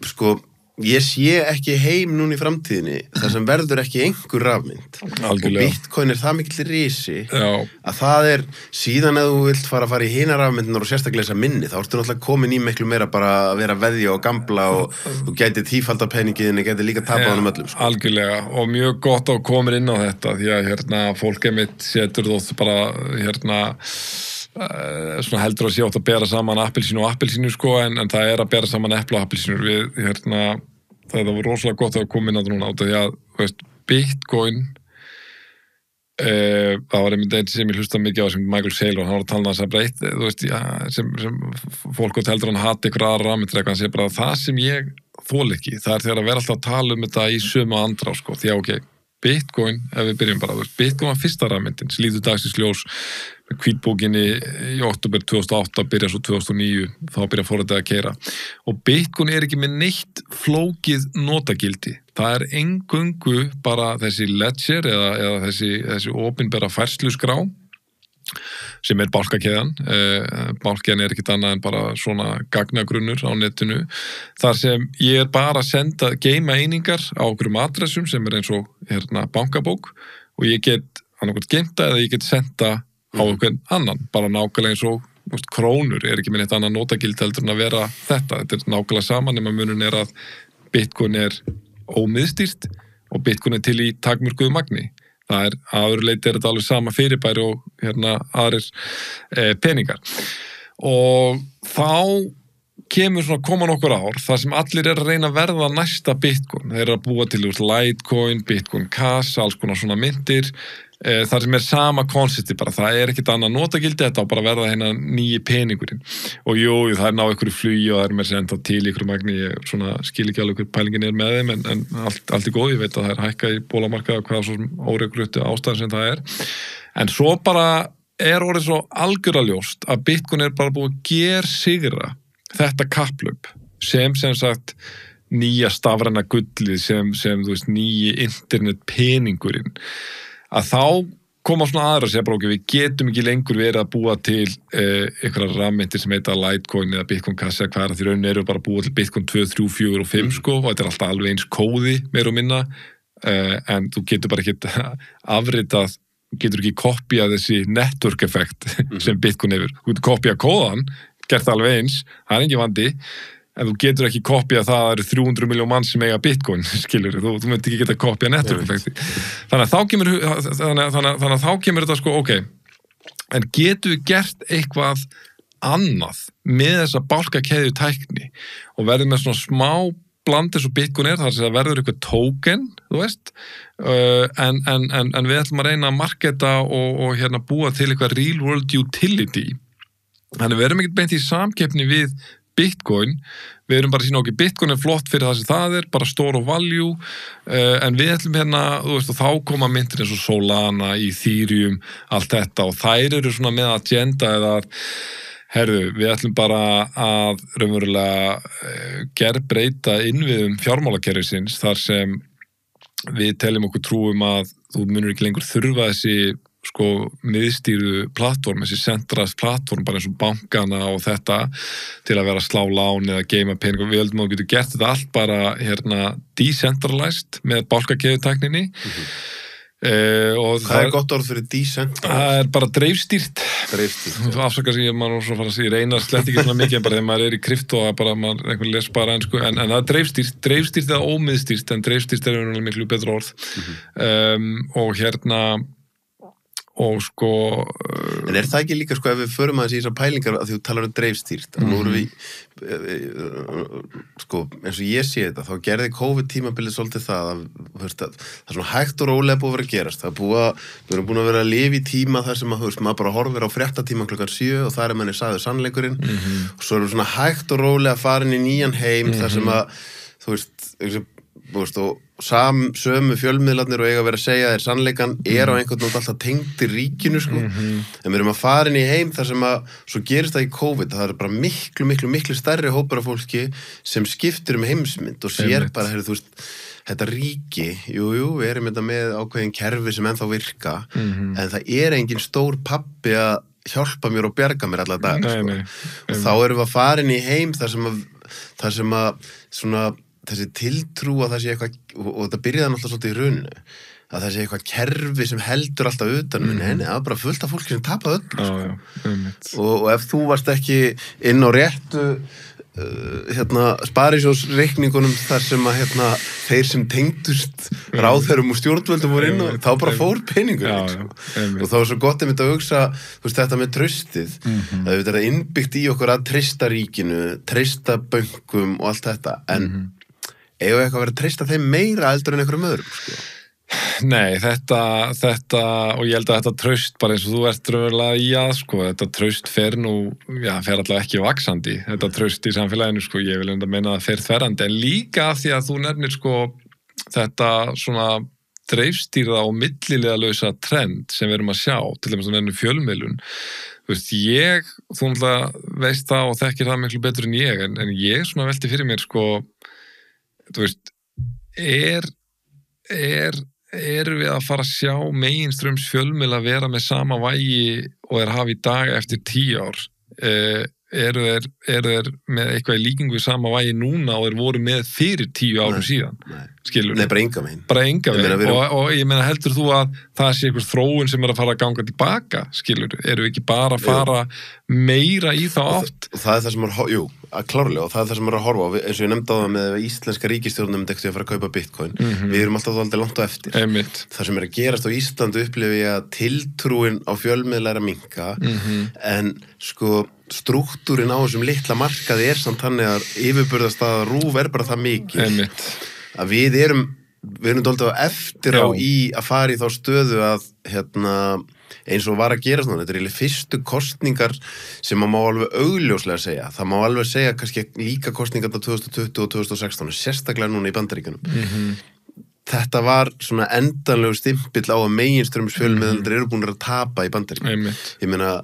sko, ég sé ekki heim núna í framtíðinni þar sem verður ekki einhver rafmynd og Bitcoin það mikill risi að það síðan að þú vilt fara í hinar rafmyndunar og sérstaklega þessa minni, þá ertu náttúrulega komin í miklu meira bara að vera veðja og gambla og þú gæti tífalda peningiðinni, gæti líka tapað honum öllum sko. Algjörlega, og mjög gott að koma inn á þetta því að fólk mitt setur þótt bara svona heldur að sé átt að bera saman appelsínu og appelsínu sko, en það að bera saman epli og appelsínur við það var rosalega gott að koma inn á þetta núna því að, veist, Bitcoin það var einmitt einn sem ég hlusta mikið á sem Michael Saylor, hann var að tala þess breytt, þú veist, sem fólk átt heldur hann hati ykkur aðra rafmyndir hann segir bara það sem ég þoli ekki, það þegar að vera alltaf að tala þetta í sömu andrá sko, því að ok, Bitcoin, ef við byrjum bara, Bitcoin var fyrsta rafmyndin, slítur dagsins ljós með hvítbókinni í október 2008, byrja svo 2009, þá byrja forritið að keyra. Og Bitcoin ekki með neitt flókið notagildi. Það eingöngu bara þessi ledger eða þessi opinbera færsluskrá, sem bálkakeðjan. Bálkakeðjan ekkert annað en bara svona gagnagrunnur á netinu. Þar sem ég bara að geima einingar á okkurum adressum sem eins og bankabók og ég get annarkvæmt geimta eða ég get senda á einhvern annan, bara nákvæmlega eins og krónur ekki með neitt annað notagild heldur en að vera þetta nákvæmlega saman nema munun að Bitcoin ómiðstýrt og Bitcoin til í takmörkuðu magni. Það að öðru leyti þetta alveg sama fyrirbæri og aðrir peningar. Og þá koma nokkur ár þar sem allir að reyna að verða næsta Bitcoin. Þeir að búa til Litecoin, Bitcoin Cash, alls konar svona myntir. þar sem sama konsepti bara, það ekkert annað notagildi, þetta á bara að verða nýji peningurinn og jú, það ná einhverju flugi og það með senda til einhverju magni, ég skil ekki alveg hver pælingin með þeim, en allt góð, ég veit að það hækka í bólamarkaði og hvað svo óreglutu ástæðan sem það en svo bara orðið svo algjöraljóst að Bitcoin bara búið að gersigra þetta kapplaup sem sagt nýja stafræna gullið sem þú veist, nýji internet peningurinn að þá koma svona aðra að segja bara okkur, við getum ekki lengur verið að búa til einhverjar rafmyntir sem heita Litecoin eða Bitcoin Cash eða hvað því raunin eru bara að búa til Bitcoin 2, 3, 4 og 5 sko, og þetta alltaf alveg eins kóði meira og minna, en þú getur bara ekki afritað, getur ekki kopjað þessi network effekt sem Bitcoin hefur, þú getur kopjað kóðan, gert það alveg eins, það engin vandi, en þú getur ekki kopjað það eru 300 miljón mann sem eiga Bitcoin, skilur, þú myndir ekki geta kopjað network-effekti. Þannig að þá kemur þetta sko, ok, en getum við gert eitthvað annað með þessa bálkakeðju tækni og verðum með svona smá bland eins og Bitcoin þar sem það verður eitthvað token, þú veist, en við ætlum að reyna að marketa og búa til eitthvað real world utility. Þannig við erum ekkert beint í samkeppni við Bitcoin, við erum bara að sína okkur Bitcoin flott fyrir það sem það bara store of value, en við ætlum þú veist, og þá koma myndir eins og Solana, Ethereum, allt þetta og þær eru svona með agenda eða við ætlum bara að raunverulega gerbreyta innviðum fjármálakerfisins þar sem við teljum okkur trúum að þú munur ekki lengur þurfa þessi sko miðstýrðu plattform, þessi centrast plattform bara eins og bankana og þetta til að vera að slá lán eða geima pening og við höldum að þú getur gert þetta allt bara decentralized með bálkakeðutækninni Hvað gott orð fyrir decentralized? Það bara dreifstýrt afsaka sig, maður svo fara að segja reyna slett ekki svona mikið en bara þegar maður í krypto og bara maður einhvern les bara en það er dreifstýrt eða ómiðstýrt en dreifstýrt er miklu betra orð og og sko En það ekki líka sko ef við förum aðeins í þessar pælingar að þú talar dreifstýrt nú erum við sko eins og ég sé þetta þá gerði COVID-tímabilið svolítið það að það er svona hægt og rólega búið að vera að gerast við erum búin að vera að lifa í tíma þar sem að maður bara horfir á fréttatíma klukkan 7 og þar manni sagður sannleikurinn og svo erum svona hægt og rólega farin í nýjan heim þar sem að og sömu fjölmiðlarnir og eiga að vera að segja þér sannleikan á einhvern veginn alltaf tengdir ríkinu sko. En við erum að fara inn í heim þar sem að svo gerist það í COVID það er bara miklu stærri hópur af fólki sem skiptir heimsmynd og sér bara, þetta ríki við erum þetta með ákveðin kerfi sem ennþá virka en það er engin stór pabbi að hjálpa mér og bjarga mér alla dag sko. Og þá erum við að fara inn í heim þar sem að svona þessi tiltrú að það sé eitthvað og þetta byrjaði náttúrulega svolítið í hruninu að það sé eitthvað kerfi sem heldur alltaf utan en það var bara fullt af fólki sem tapaði öllu og ef þú varst ekki inn á réttu sparisjóðsreikningunum þar sem að þeir sem tengdust ráðherrum og stjórnvöldum voru inn og þá bara fór peningur og þá er svo gott að hugsa þetta með traustið það er innbyggt í okkur að treysta ríkinu treysta bönkum og allt þetta en eigum við eitthvað að vera að treysta þeim meira eldur en einhverjum öðrum sko? Nei, þetta og ég held að þetta traust bara eins og þú ert raunverulega sko, þetta traust fer allavega ekki vaxandi, þetta traust í samfélaginu sko, ég vil enda meina að það fer þverrandi en líka af því að þú nefnir sko þetta svona dreifstýrða og millilegalausa trend sem við erum að sjá, til dæmis að nefnum fjölmiðlun þú náttúrulega veist það og þekkir það miklu betur en ég en ég svona velti fyrir mér sko erum við að fara að sjá meginströms fjölmiðla vera með sama vægi og hafa í dag eftir 10 ár eru þeir með eitthvað í líkingu við sama vægi núna og voru með fyrir 10 árum síðan skilur Nei, bara enga veginn og ég meina heldur þú að það sé einhver þróun sem að fara að ganga tilbaka skilur, eru við ekki bara að fara meira í þá átt og það er það sem klárlega og það er það sem að horfa á eins og ég nefndi á það með íslenska ríkisstjórnum að fara að kaupa bitcoin við erum alltaf aldrei langt á eftir það sem að gerast á Íslandi upplifi að tiltrúin á fjölmiðla að minnka en sko strúktúrin á þessum litla markaði samt þannig að yfirburðastaða RÚV bara það mikið að við erum dálítið á eftir á í að fara í þá stöðu að eins og var að gera svona, þetta er fyrstu kosningar sem maður má alveg augljóslega segja, það má alveg segja kannski líka kosningarna 2020 og 2016 sérstaklega núna í Bandaríkjunum þetta var svona endanlegu stimpill á að meginströms fjölmiðlar eru búin að tapa í Bandaríkjunum ég meina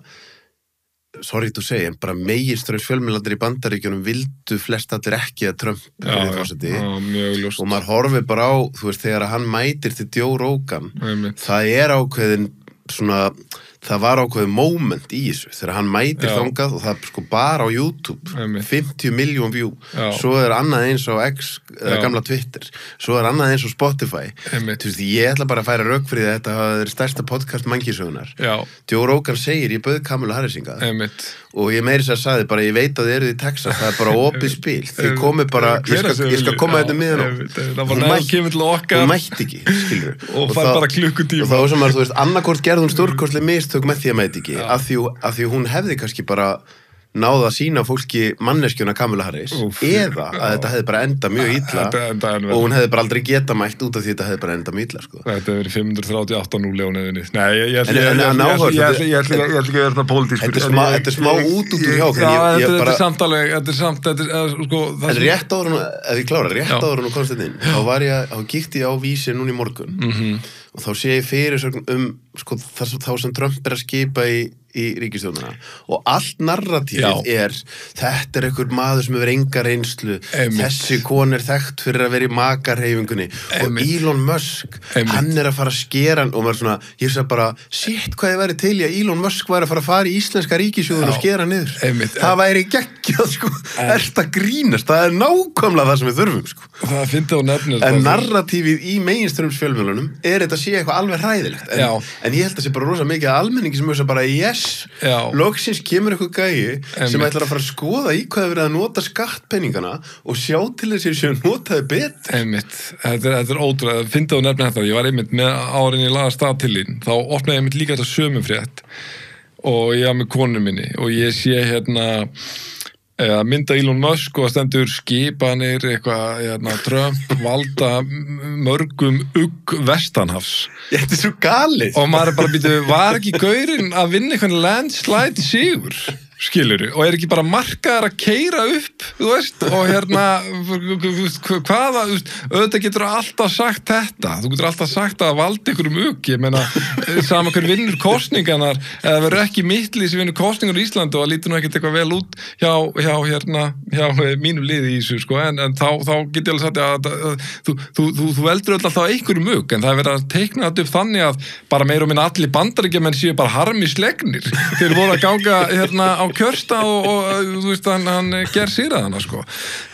sorry to say, en bara meginströms fjölmiðlar í Bandaríkjunum vildu flest allir ekki að Trump og maður horfir bara á þegar hann mætir til Joe Rogan það ákveðin svona, það var ákveðið moment í þessu þegar hann mætir þangað og það sko bara á YouTube 50 miljón view svo annað eins á X gamla Twitter, svo annað eins á Spotify ég ætla bara að færa rök fyrir þetta er stærsta podcast mannkynssögunar Joe Rogan segir, ég bauð Kamala Harrisinga og ég meiri sér að sagði bara, ég veit að þið eruð í Texas það er bara opið spil, þið komið bara ég skal koma þetta miðan hún mætti ekki, skilur og fær bara klukkutíma og þá sem að annarkvort gerði hún stórkostleg mistök með því að mæti ekki af því hún hefði kannski bara náða að sína fólki manneskjuna Kamala Harris eða að þetta hefði bara enda mjög illa og hún hefði bara aldrei geta mætt út af því þetta hefði bara enda mjög illa sko. Þetta hefði verið 538 núli á neðinni Nei, ég ætla ekki að vera þetta pólitískur Þetta er smá út úr hjá Þetta er samtaleg En rétt áður ef ég klára, rétt áður og komst þetta inn þá kíkti ég á Vísi núna í morgun og þá sé ég fyrirsögn þá sem Trump að skipa í í ríkisstjórnina og allt narratífið þetta einhver maður sem hefur enga reynslu, þessi kona þekkt fyrir að vera í makarhreyfingunni og Elon Musk, hann að fara að skera og maður svona, ég sagði bara shit, hvað ég væri til í að Elon Musk væri að fara í íslenska ríkissjóðun og skera niður það væri geggjað, sko ert að grínast, það nákvæmlega það sem við þurfum, sko það fyndi á nefnir en narratífið í meginströmsfjölmiðlunum þetta sé eitthvað alveg hræðilegt en ég held að sé bara rosa mikið almenningi sem er bara loksins kemur eitthvað gæi sem ætlar að fara að skoða í hvað verið að nota skattpenningana og sjá til þessi sem notaði betur þetta ótrúlega, fyndi á nefnir þetta ég var einmitt með árin ég laga stað til þín þá opnaði ég einmitt líka þetta sömufrétt og ég var með konu minni og ég sé að mynda Elon Musk og að stendur skipanir eitthvað, Trump valda mörgum vestanhafs. Þetta er svo galið. Og maður bara býtu, var ekki gaurinn að vinna eitthvað landslide sigur? Skilurðu, og ekki bara markaðar að keyra upp, þú veist, og hvaða, auðvitað getur alltaf sagt þetta, þú getur alltaf sagt að valda ykkur ég meina, sama hver vinnur kosningarnar, eða verður ekki mittlið sem vinnur kosningar í Íslandi og það lítur nú ekkert eitthvað vel út hjá mínu liði í þessu, sko, en þá get ég alveg sagt að þú veldur alltaf einhverjum en það er verið að teikna þetta upp þannig að bara meira og minna allir Bandaríkjamenn séu bara harmislegnir, þeir voru að ganga á kjörsta og þú veist hann ger sér að hana sko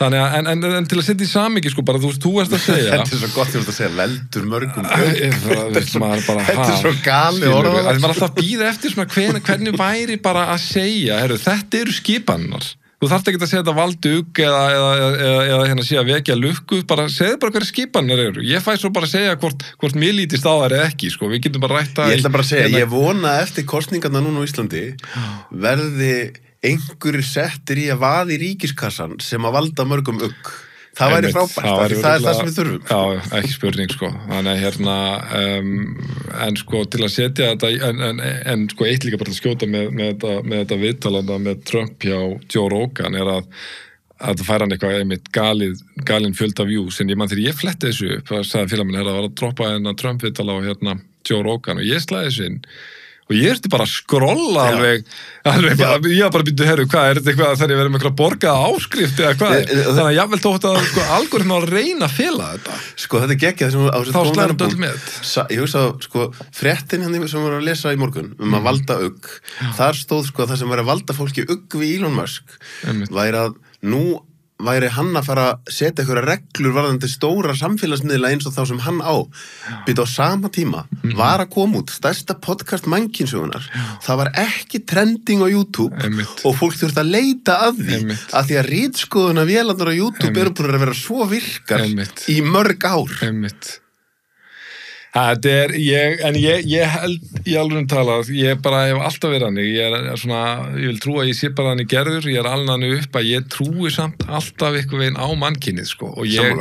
þannig að en til að setja í samhengi sko bara þú veist að segja þetta er svo gott að segja veldur mörgum þetta er svo gali orð maður alltaf býða eftir hvernig væri bara að segja þetta eru skipannar þú þarft ekki að segja þetta valdug eða sé að vekja lukku bara segðu bara hverja skipanir eru ég fæ svo bara að segja hvort mér lítist á þær ekki sko, við getum bara rætt að ég ætla bara að segja, ég vona eftir kosningarna núna á Íslandi verði einhverjir settir í að vaði ríkiskassan sem að valda mörgum það væri frábært, það er það sem við þurfum já, ekki spurning sko þannig en sko til að setja þetta en sko eitt líka bara til að skjóta með þetta viðtalanda með Trump hjá Joe Rogan að það fær hann eitthvað einmitt galin fjölda views en ég man þegar ég fletti þessu upp það sagði félag minn að var að droppa Trump viðtala á Joe Rogan og ég slæði þessu inn og ég ertu bara að skrolla alveg bara, ég var bara býttu, hvað er þetta eitthvað þar ég verið með eitthvað borgaða áskrift eða hvað þannig að ég vel tótt að sko, algoritma að reyna að fela þetta sko þetta geggjað þá slæðum þetta öll með ég hugsa sko fréttin hann sem voru að lesa í morgun að valda þar stóð sko það sem væri að valda fólki við Elon Musk væri að nú væri hann að fara að setja einhverja reglur varðandi stóra samfélagsmiðla eins og þá sem hann á býta á sama tíma var að koma út stærsta podcast mannkynsögunar það var ekki trending á YouTube og fólk þurfti að leita að því að ritskoðuna vélarnar á YouTube eru búin að vera svo virkar í mörg ár þetta ég held í alveg talað, ég bara hef alltaf verið hannig, ég vil trúa að ég sé bara hannig gerður, ég alnan upp að ég trúi samt alltaf eitthvað veginn á mannkynið sko og ég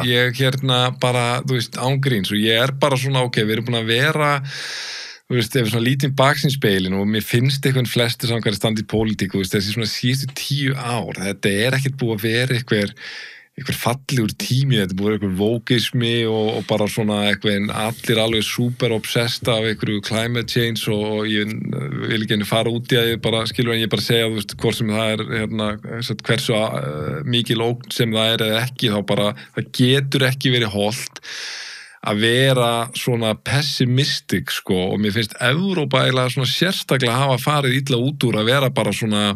bara, þú veist, ángríns og ég bara svona, ok, við erum búin að vera þú veist, ef við svona lítum baksinspegilin og mér finnst eitthvað flestir samkvæmlega standi í pólitík, þú veist, þessi svona síðustu 10 ár, þetta ekkert búið að vera einhver fallegur tími, þetta búið einhver vókismi og bara svona einhvern allir alveg super obsessed af einhverju climate change og ég vil ekki henni fara út í að ég bara skilur en ég bara segja, þú veist, hvort sem það hversu mikil ógn sem það eða ekki, þá bara það getur ekki verið hollt að vera svona pessimistic sko og mér finnst Evrópa eiginlega svona sérstaklega hafa farið illa út úr að vera bara svona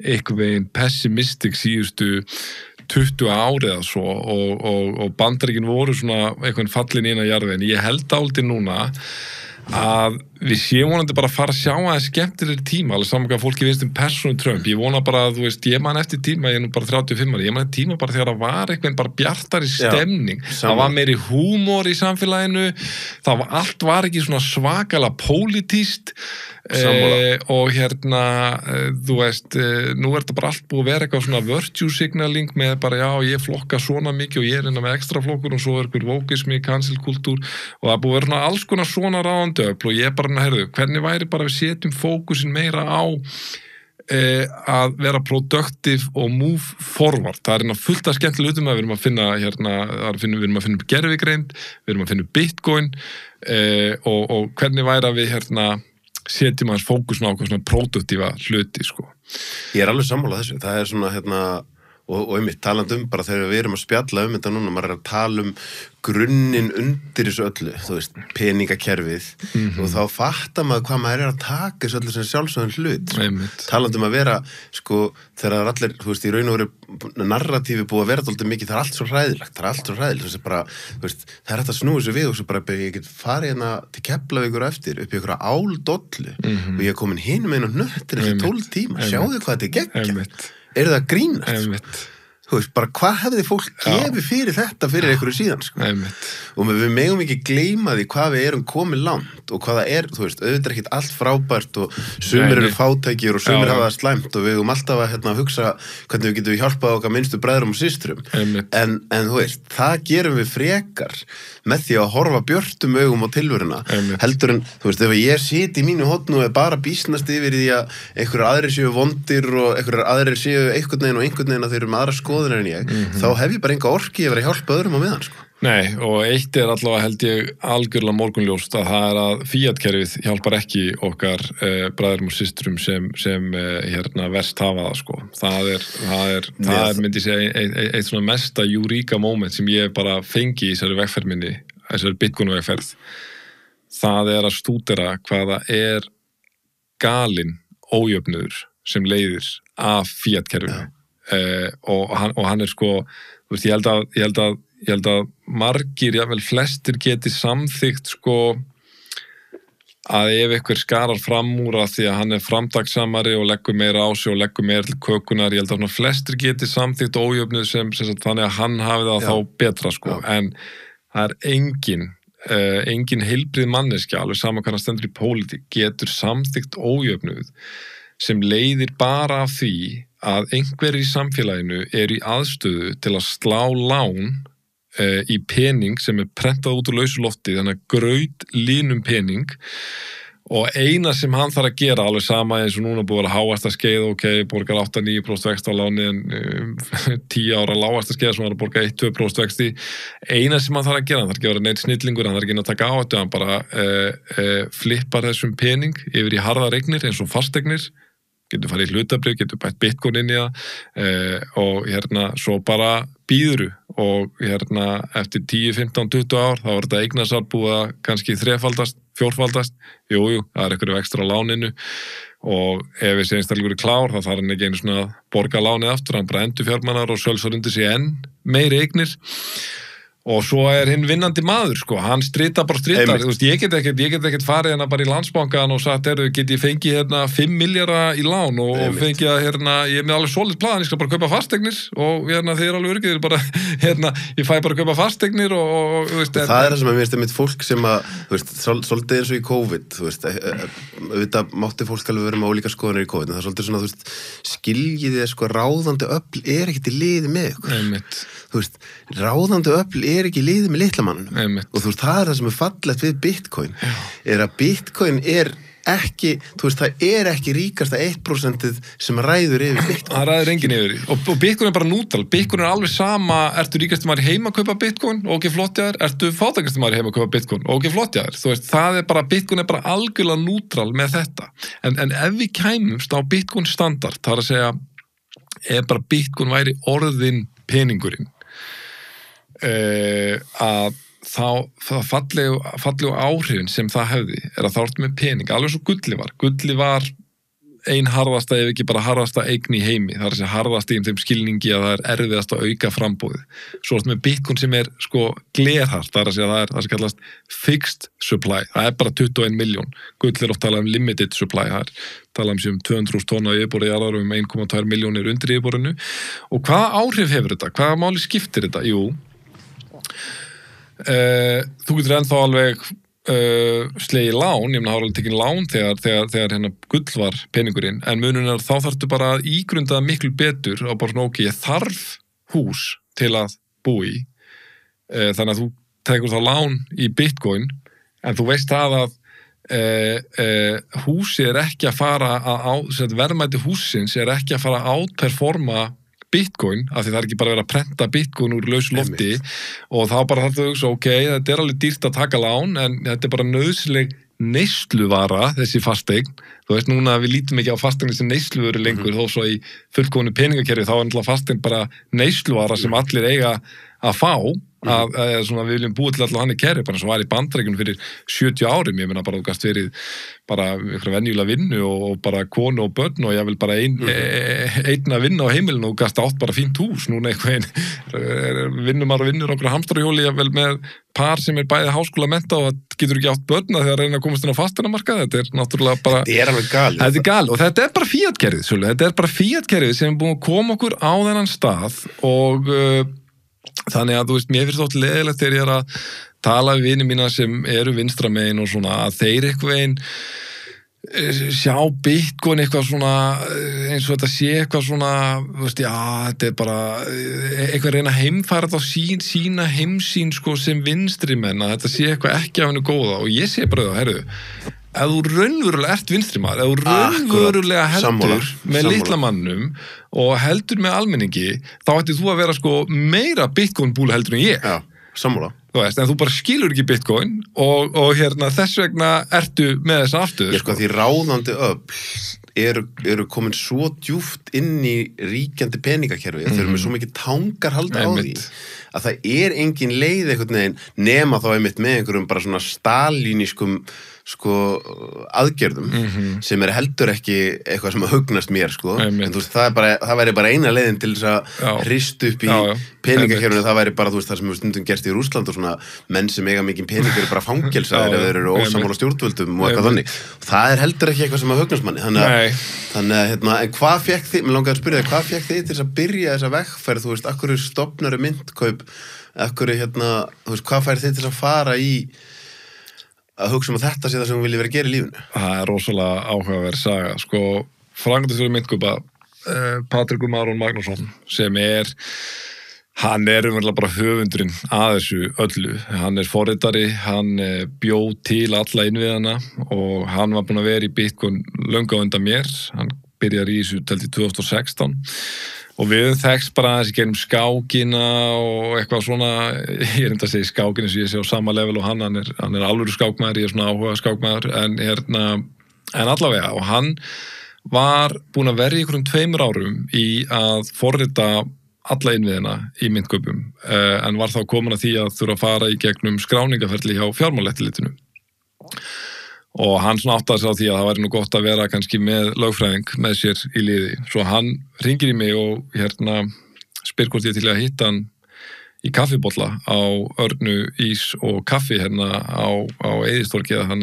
einhvern veginn pessimistic síðustu 20 árið eða svo og Bandaríkin voru svona einhvern fallin inn að jarðveginn. Ég held áldi núna að við séum vonandi bara að fara að sjá aðeins skemmtilegri tíma, alveg saman hvað fólki finnst persónu Trump. Ég vona bara að, þú veist, ég man eftir tíma, ég er nú bara 35 ára, ég man eftir tíma bara þegar það var einhvern bara bjartari stemning. Það var meiri húmor í samfélaginu, allt var ekki svona svakalega pólitískt og þú veist, nú er þetta bara allt búið að vera eitthvað svona virtue signaling með bara, já, ég flokka svona mikið og ég er innan með ekstra flokkur og svo er einhver vókismi, cancelkultúr og það er búið að vera alls konar svona ráðandöfl og ég bara hvernig væri bara við setjum fókusin meira á að vera productive og move forward. Það er fullt af skemmtilega við erum að finna við erum að finna gervigreind, við erum að finna Bitcoin og hvernig væri að við setjum aðeins fókusn á eitthvað svona produktíva hluti, sko. Ég alveg sammála þessu, það svona og einmitt talandi bara þegar við erum að spjalla þetta núna, maður að tala grunninn undir þessu öllu, þú veist, peningakerfið og þá fattar maður hvað maður að taka þessu öllu sem sjálfsögðan hlut. Talandi að vera, sko, þegar allir, þú veist, í raun og veru narratífi búið að vera dálítið mikið, það er allt svo hræðilegt, þessi bara, þú veist, það er hægt að snúa þessu við og svo bara, ég get farið hérna til Keflavíkur eftir, upp í einhverja áldollu og ég er komin hinum einu hnöttir eftir 12 tíma, sjáðu hvað þetta geggjað. Það að grínast? Þú veist, bara hvað hefði fólk gefið fyrir þetta fyrir einhverju síðan, sko. Og við megum ekki gleyma því hvað við erum komið langt og hvað það þú veist, auðvitað ekkert allt frábært og sumir eru fátækir og sumir hafa það slæmt og við höfum alltaf að hugsa hvernig við getum hjálpað okkar minnstu bræðrum og systrum. En þú veist, það gerum við frekar með því að horfa björtum augum á tilveruna. Heldur en, þú veist, ef ég sit í mínu hotnu og er bara býsnast yfir því að einhverjir aðrir séu vondir og einhverjir aðrir séu einhvern veginn að þeir eru með aðra skoðunar en ég, þá hef ég bara enga orki að vera að hjálpa öðrum á meðan, sko. Nei, og eitt allavega held ég algjörlega morgunljóst að það að Fiat-kerfið hjálpar ekki okkar bræðrum og systrum sem verst hafa það, sko. Það myndi segja eitt svona mesta eureka moment sem ég bara fengi í þessari vegferð minni, þessari Bitcoin-vegferð. Það að stúdera hvaða galinn ójöfnuður sem leiðir af Fiat-kerfinu. Og hann sko, þú veist, ég held að margir, jável flestir geti samþykkt, sko, að ef einhver skarar fram úr að því að hann er framtakssamari og leggur meira á sig og leggur meira til kökunar, ég held að flestir geti samþykkt ójöfnuð sem sagt, þannig að hann hafi það þá betra, sko. En það engin heilbrið manneskja, alveg sama hvað hann stendur í pólitík, getur samþykkt ójöfnuð sem leiðir bara af því að einhverjir í samfélaginu er í aðstöðu til að slá lán í pening sem er prentað út úr lausu lofti, þannig að graut línum pening og eina sem hann þarf að gera, alveg sama eins og núna búið að háast að skeið, ok, borgar 8-9% vexti á láni en 10 ára lágast að skeið sem hann að borga 1-2% vexti, eina sem hann þarf að gera, hann þarf ekki að vera neitt snillingur, hann þarf ekki að taka á þetta, hann bara flippar þessum pening yfir í harðar eignir eins og fasteignir, getur farið í hlutabrif, getur bætt Bitcoin inn í það og svo bara býðuru og eftir 10, 15, 20 ár þá var þetta eignasafn búið að kannski 3-faldast, 4-faldast, jú, það er einhverju ekstra á láninu og ef þessi einstaklingur er klár þá þarf hann ekki einu svona að borga lánið aftur, hann bara endurfjármagnar og sölsar undir sig enn meiri eignir og svo er hinn vinnandi maður, sko, hann stritar, þú veist, ég get ekkert farið hérna bara í Landsbankan og sagt, get ég fengið hérna 5 milljarða í lán og fengið að ég er með alveg solid plan, ég skal bara kaupa fasteignir og þeir eru alveg örgir, bara, ég fæ bara að kaupa fasteignir og þú veist, það er það sem að mér finnst mitt fólk sem að, þú veist, svolítið eins og í COVID, þú veist, auðvitað mátti fólk alveg vera með ólíka skoðanir í COVID, en það er svolítið svona, þú veist, skiljiði sko, ráðandi öfl er ekkert í liði með ykkur. Þú veist, ráðandi öfl er ekki í liði með litlamannum og þú veist, það er það sem er fallegt við Bitcoin er að Bitcoin er ekki, þú veist, það er ekki ríkasta 1% sem ræður yfir Bitcoin. Það ræður enginn yfir og Bitcoin er bara nútral, Bitcoin er alveg sama, ertu ríkasti maður heima að kaupa Bitcoin og ekki flottjaður, ertu fátækasti maður heima að kaupa Bitcoin og ekki flottjaður, þú veist, það er bara, Bitcoin er bara algjörlega nútral með þetta en ef við kæmumst á Bitcoin standard, það er að segja, ef bara Bitcoin væri orðin peningurinn að þá fallegu áhrifin sem það hefði er að þá ertu með pening, alveg svo gulli var ein harðasta ef ekki bara harðasta eign í heimi, það er að segja harðasta í þeim skilningi að það er erfiðast að auka frambúðið, svo ertu með Bitcoin sem er sko glerhart, það er að segja það sem kallast fixed supply, það er bara 21 miljón, gull er oft talað limited supply, það er talað um 200.000 tonna í yfirborði jarðar 1,2 milljónir undir yfirborðinu og hvaða áhrif hefur þetta, hvaða máli skiptir þetta? Jú, þú getur ennþá alveg slegið lán, ég meina það var alveg tekin lán þegar hérna gull var peningurinn, en mununar þá þarftu bara að ígrunda miklu betur og bara svona ok, ég þarf hús til að búa í, þannig að þú tekur þá lán í Bitcoin, en þú veist það að húsi er ekki að fara verðmæti húsins er ekki að fara að outperforma Bitcoin, af því það er ekki bara verið að prenta Bitcoin úr lausu lofti og þá bara þarf þau ok, þetta er alveg dýrt að taka lán en þetta er bara nauðsynleg neysluvara, þessi fasteign. Þú veist núna að við lítum ekki á fasteign sem neysluvöru lengur, þó svo í fullkomnu peningakerfi, þá náttúrulega fasteign bara neysluvara sem allir eiga að fá, svona við viljum búið til allavega hann í kerfi, bara svo var í Bandaríkjunum fyrir 70 árum, ég meina bara þú gast verið bara ykkur venjulega vinnu og bara konu og börn og ég vil bara einn að vinna á heimilinu og gast átt bara fínt hús, núna vinnum maður og vinnur okkur hamstarhjóli, ég vel með par sem bæði háskóla mennta og það getur ekki átt börna þegar reyna að komast inn á fasteignamarkað, þetta náttúrulega bara... Þetta alveg galið. Þetta galið og þetta bara Fiat-kerfið, þetta bara Fiat-kerfið sem búin að koma okkur á þennan stað og þannig að þú veist, mér finnst þótt leiðilegt þegar ég að tala við vini mína sem eru vinstra megin og svona að þeir eitthvað sjá Bitcoin eitthvað svona eins og þetta sé eitthvað svona þú veist, já, þetta bara eitthvað reyna að heimfæra þetta á sína heimsýn sko sem vinstri menn að þetta sé eitthvað ekki af hennu góða og ég sé bara það, herru ef þú raunverulega ert vinstrimaður, ef þú raunverulega heldur með litla mannum og heldur með almenningi, þá ætti þú að vera sko meira Bitcoin-búl heldur en ég. Já, sammála. Þú veist, en þú bara skilur ekki Bitcoin og þess vegna ertu með þessa afstöðu. Ég sko því ráðandi eru komin svo djúpt inn í ríkjandi peningakerfi, þau eru með svo mikið tangarhald á því að það engin leið einhvern veginn nema þá einmitt með einhverjum bara svona stalínískum sko aðgerðum sem heldur ekki eitthvað sem að hugnast mér sko, en þú veist það væri bara eina leiðin til þess að hrist upp í peningakerfinu, það væri bara þú veist það sem við stundum gerst í Rússland og svona menn sem eiga mikið pening eru bara fangelsaðir ef þeir eru ósammála stjórnvöldum og eitthvað þannig, það heldur ekki eitthvað sem að hugnast manni, þannig að en hvað fékk þið, mér langaði að spyrja þig, hvað fékk þið til þess að byrja þessa vegferð, þú veist, akkur stofnaru myndkaup, akkur þú veist, hvað fær þið til að fara í að hugsa að þetta sé það sem hún vilja vera að gera í lífinu? Það rosalega áhugaverð saga. Sko, framkvæmdastjóri myndkaupa, Patrik Maron Magnússon, sem hann umverulega bara höfundurinn að þessu öllu. Hann forritari, hann bjó til alla innviðana og hann var búinn að vera í Bitcoin löngu á undan mér. Hann byrjar í þessu til 2016. Og við þekkst bara aðeins í gegnum skákina og eitthvað svona, ég að segja skákina sem ég sé á sama level og hann er alvöru skákmaður, ég svona áhuga skákmaður, en allavega, og hann var búinn að vera í einhverjum 2 árum í að forrita alla innviðina í myndkaupum, en var þá komin að því að þurfa að fara í gegnum skráningaferli hjá fjármálaeftirlitinu. Og hann svona áttaði sig á því að það væri nú gott að vera kannski með lögfræðing með sér í liði. Svo hann hringir í mig og spyr hvort ég til að hitta hann í kaffibolla á Örnu Ís og kaffi á Eiðistorgi eða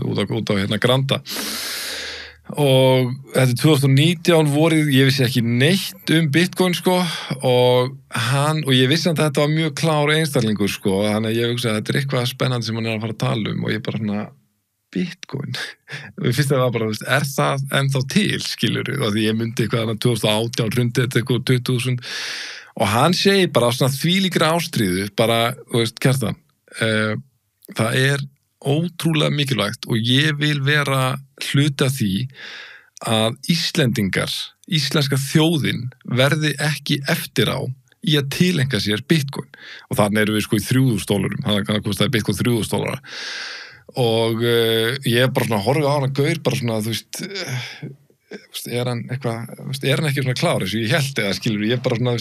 út á Granda. Og þetta 2019 vorið, ég vissi ekki neitt Bitcoin sko og ég vissi að þetta var mjög klár einstaklingur sko, þannig að ég hugsaði að þetta eitthvað spennandi sem hann að fara að tala og ég bara svona Bitcoin. Fyrst að það bara, það ennþá til, skilur og því ég myndi eitthvað 2018 rundið þetta eitthvað 20.000 og hann segir bara svona þvílíkri ástríðu bara, þú veist, Kjartan það ótrúlega mikilvægt og ég vil vera hluti af því að íslenska þjóðin verði ekki eftir á í að tilengja sér Bitcoin og þannig erum við sko í $3.000 þannig kostaði Bitcoin $3.000 og ég bara svona horfið á hann að gaur bara svona, þú veist hann ekki svona klár eins og ég held eða skilur, ég bara svona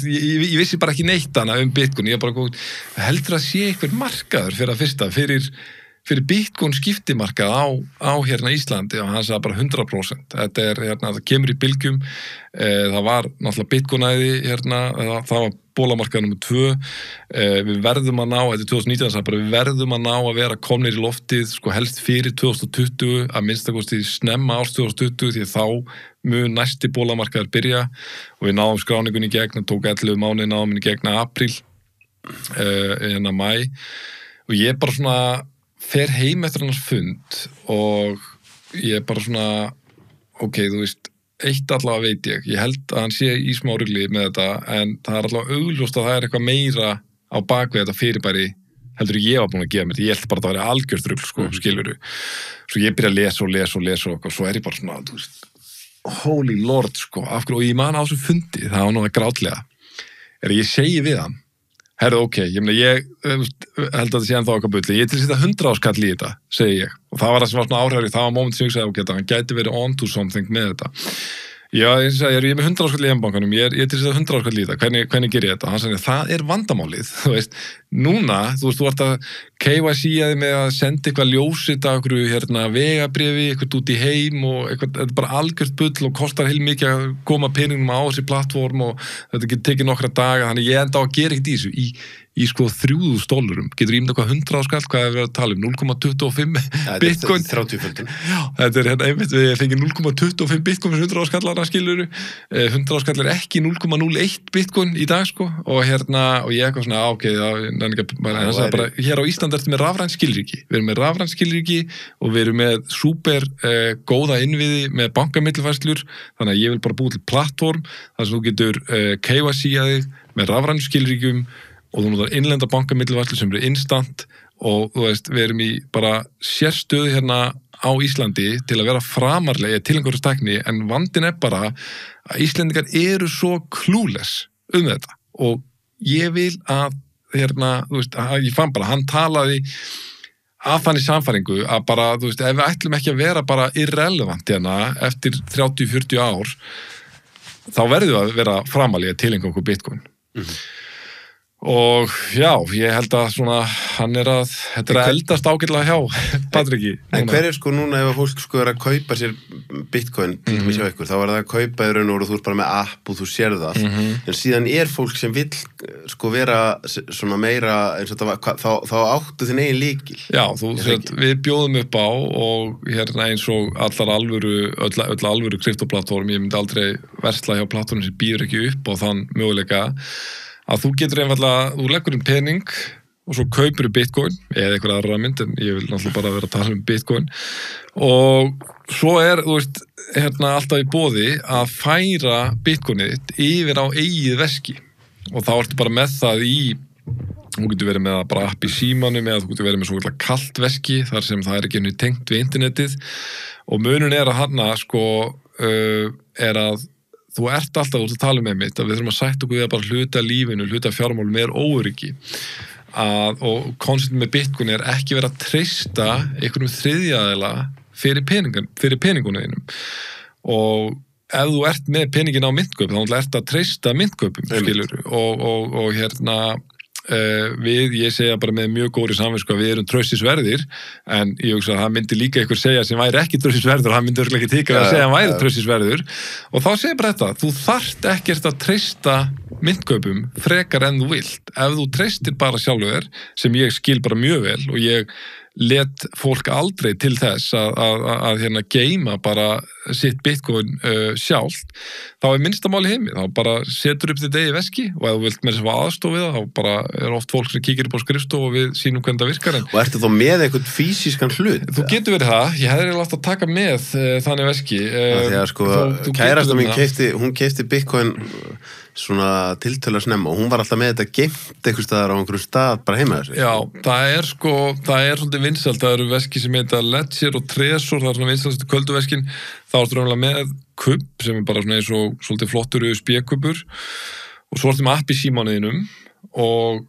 ég vissi bara ekki neitt hana Bitcoin, ég bara heldur að sé einhver markaður fyrir að fyrsta fyrir Bitcoin skiptimarkað á Íslandi og hann sagði bara 100%. Þetta það kemur í bylgjum, það var náttúrulega Bitcoin-æði það var bólamarkað nummer 2, við verðum að ná, þetta 2019 sagði bara við verðum að ná að vera komnir í loftið, sko helst fyrir 2020, að minnstakosti snemma árs 2020 því að þá mun næsti bólamarkaður byrja og við náðum skráningunni í gegn, tók 11 mánuði, náðum henni í gegn apríl, maí og ég bara svona fer heim eftir hans fund og ég bara svona ok, þú veist, eitt allavega veit ég held að hann sé í smá rugli með þetta en það allavega augljóst að það eitthvað meira á bakvið þetta fyrirbæri heldur ég var búin að gefa mér, ég held bara að það væri algjört rugl, sko, skilurðu svo ég byrja að lesa og svo ég bara svona, þú veist, holy lord, sko, af hverju, og ég man á þessu fundi, það var náttúrulega grátlega ég segi við hann, herru, ok, ég held að það sé ennþá okkar bulli, ég til að setja 100 áskall í þetta, segi ég, og það var það sem var svona áhrifri, það var moment sem ég sagði, ok, hann gæti verið on to something með þetta. Já, ég sagði, ég með 100 áskall í M-bankanum, ég til að setja 100 áskall í þetta, hvernig ger ég þetta? Hann sagði, það er vandamálið, þú veist, núna, þú ert að KYC-aði með að senda eitthvað ljósit af einhverju vegabréfi, eitthvað út í heim og eitthvað, þetta er bara algjört bull og kostar heilmikið að koma peningum á þessi plattform og þetta getur tekið nokkra daga, þannig ég enda á að gera ekkert í þessu, í sko $3.000, getur ímyndað hvað 100 áskall, hvað er verið að tala 0,25 bitcoin. Þetta er 30-földun. Já, þetta er einmitt, við fengið 0,25 bitcoin fyrir 100 áskallana skiluru, 100 áskall er ekki 0,01 bitcoin í dag sko, og og ég eitthvað svona, ok, hann sagði bara, hér á Íslandi ertu með rafræn skilríki, við erum með rafræn skilríki og við erum með súper góða innviði með bankamillifærslur, þannig að ég vil bara búið til plattform, þar sem þú getur KYC-aðið með rafræn skilríkjum og þú notar innlenda bankamillifærslu sem eru instant og þú veist, við erum í bara sérstöðu hérna á Íslandi til að vera framarlega til einhverju tækni, en vandinn er bara að Íslendingar eru svo clueless þetta og ég vil að þú veist, að ég fann bara, hann talaði af þannig samfæringu að bara, þú veist, ef við ætlum ekki að vera bara irrelevant hérna eftir 30-40 ár þá verðum við að vera framalega til einhverju bitcoin. Og já, ég held að svona, þetta er að eldast ágætlega hjá Patriki. En hver er sko núna ef að fólk sko er að kaupa sér bitcoin, til dæmis hjá ykkur, þá er það að kaupa í raun og þú ert bara með app og þú sér það, en síðan er fólk sem vill sko vera svona meira, eins og þá áttu þinn eigin lykil. Já, við bjóðum upp á og eins og öll alvöru kryptoplatform, ég myndi aldrei versla hjá platformin sem býður ekki upp á þann möguleika að þú getur einfallega, þú leggur inn pening og svo kaupir bitcoin eða eitthvað aðra mynd, en ég vil náttúrulega bara vera að tala um bitcoin og svo er, þú veist, alltaf í boði að færa bitcoinið þitt yfir á eigið veski og þá ertu bara með það þú getur verið með það bara app í símanum eða þú getur verið með svo kalt veski þar sem það er ekki tengt við internetið og munun er að sko er að þú ert alltaf út að tala með mitt að við þurfum að sætta okkur við að bara hluta lífinu, hluta fjármálum er óöryggi og konceptið með bitcoin er ekki verið að treysta einhverjum þriðja fyrir peningunum þínum og ef þú ert með peningin á myntkaup þá ert að treysta myntkaupum skilur og ég segja bara með mjög góðri samvisku að við erum traustisverðir en ég hugsa að það myndi líka ykkur segja sem væri ekki traustisverður, hann myndi örugglega ekki tíka að segja að hann væri traustisverður og þá segir bara þetta, þú þarft ekkert að treysta myntkaupum frekar en þú vilt, ef þú treystir bara sjálfur þér, sem ég skil bara mjög vel og ég let fólk aldrei til þess að geima bara sitt bitcoin sjálft, þá er minnstamáli heimi, þá bara setur upp þitt eigið veski og ef þú vilt með þess að aðstofa við það, þá bara er oft fólk sem kíkir upp á skrifstofu og við sínum hvernig það virkar. Og ertu þá með eitthvað fysiskan hlut? Þú getur verið það, ég hefði alltaf að taka með þannig veski. Þegar sko, kærasta mín keypti bitcoin svona tiltölulega snemma og hún var alltaf með þetta geymt einhvers staðar á einhverjum stað bara heima þessu. Já, það er svolítið vinsælt, það eru veski sem heita Ledger og Trezor, það er svona vinsælstu kölduveskin, þá ertu raunverulega með kubb sem er bara svona eins og svolítið flottur USB-kubbur og svo ertu með app í símanuðinum og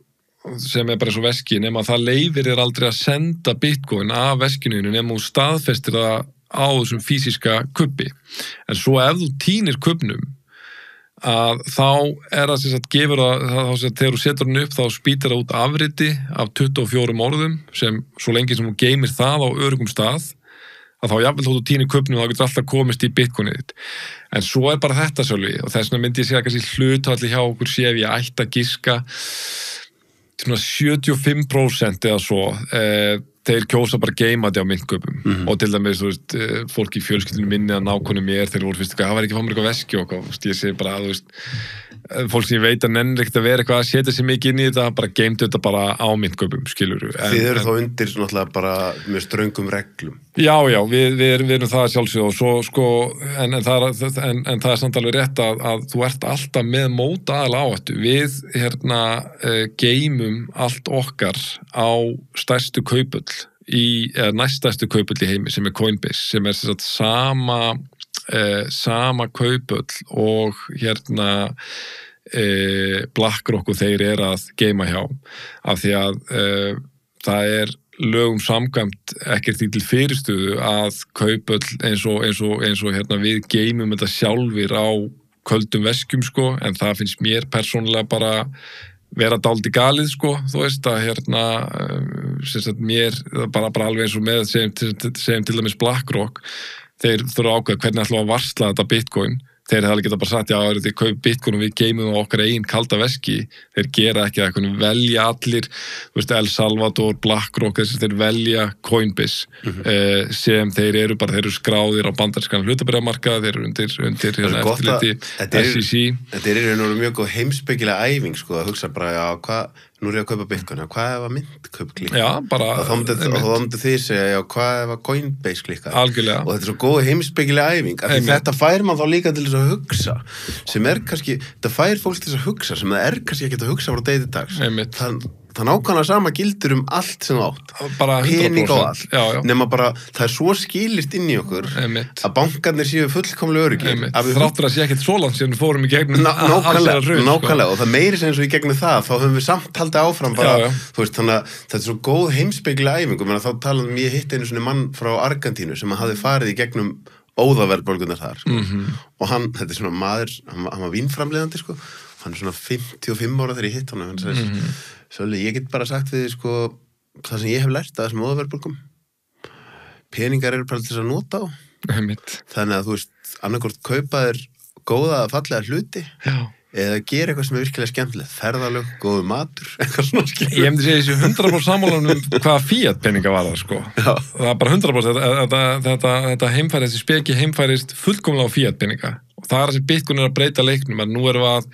sem er bara eins og veski, nema það leyfir þér aldrei að senda bitcoin af veskinuðinu nema þú staðfestir það á þessum fysiska kubbi. En svo ef þú tínir kubbnum að þá er það sem sagt gefur það þegar þú setur hann upp þá spýtir það út afriti af 24 orðum sem svo lengi sem þú geymir það á öruggum stað að þá jafnvel þótt þú tínir kubbnum þá getur alltaf komist í bitcoinið þitt. En svo er bara þetta sjálfi og þess vegna myndi ég segja kannski hlutfalli hjá okkur sé ef ég ætti að giska svona 75% eða svo þeir kjósa bara geima þetta á myntkaupum og til dæmis, þú veist, fólk í fjölskyldinu minni að nákvæmum þeir voru fyrst það var ekki fá mér eitthvað veski og ég segi bara að, þú veist, fólk sem ég veit að nennir ekkert að vera eitthvað að setja sig mikið inn í þetta, bara geimdu þetta bara á myntkaupum, skilur við. Þið eru þá undir náttúrulega bara með ströngum reglum. Já, við erum það sjálfsögðu og svo, sko, en það er samt alveg rétt að þú ert alltaf með móta aðal áhættu. Við, geimum allt okkar á stærstu kaupull næststærstu kaupull í heimi sem er Coinbase, sem er sem sagt sama kaupull og BlackRock og þeir að geyma hjá af því að það lögum samkvæmt ekkert því til fyrirstöðu að kaupöll eins og hérna við geymum þetta sjálfir á köldum veskjum sko, en það finnst mér persónulega bara vera dálítið galið sko, þú veist að hérna sem sagt mér bara alveg eins og með segjum til dæmis BlackRock, þeir þurfa að ákveða hvernig ætlum að varsla þetta Bitcoin. Þeir hefði geta bara sagt, já, þið kaup Bitcoin og við geymum á okkar eigin kalda veski. Þeir gera ekki það, velja allir, þú veist, El Salvador, BlackRock, þeir velja Coinbase, sem þeir eru skráðir á bandarískan hlutabréfamarkað, þeir eru undir hérna eftirliti SEC. Þetta er mjög góð heimspekilega æfing, sko, að hugsa bara, já, nú er ég að kaupa Bitcoin, já, hvað ef að myntkaup klikka? Já, bara... Og þá myndi þið segja, já, hvað ef að Coinbase klikka? Algjörlega. Og þetta er svo góð heimspekilega æfing, af því þetta fær mann þá líka til þess að hugsa, sem kannski, þetta fær fólk til þess að hugsa, sem það kannski ekki að hugsa frá degi til dags. Það nákvæmlega sama gildur allt sem þú átt. Bara 100%. Pening og allt. Já. Nema bara, það svo skilyrt inn í okkur að bankarnir séu fullkomlega öruggir. Þráttur að sé ekkert svo langt síðan fórum í gegnum nákvæmlega, og það meiri sem eins og í gegnum það, þá höfum við samt haldið áfram bara, þú veist, þannig að þetta er svo góð heimspekilega æfingu, menn að þá talaðum ég hitt einu svona mann frá Argentínu sem hafði farið í gegnum óðaverðbólgunar þar, og þetta er svona maður, hann var vínframleiðandi, sko, hann er svona 55 ára þegar ég hitt hann, hann sagði, Sölvi, ég get bara sagt við þið, sko, það sem ég hef lært að þessum óðaverðbólgum, peningar eru bara til þess að nota á, þannig að þú veist, annarkvort kaupa þér góða, fallega hluti, eða gera eitthvað sem er virkilega skemmtilegt, ferðalög, góðu matur, eitthvað svona skemmtilegt. Ég myndi segja þessu 100% sammálanum hvaða fiat peninga var það, sko. Já. Það er bara 100%, þetta heimfærist, þessi speki heimfærist fullkomlega á fiat peninga. Og það þessi Bitcoin að breyta leiknum, að nú erum við að,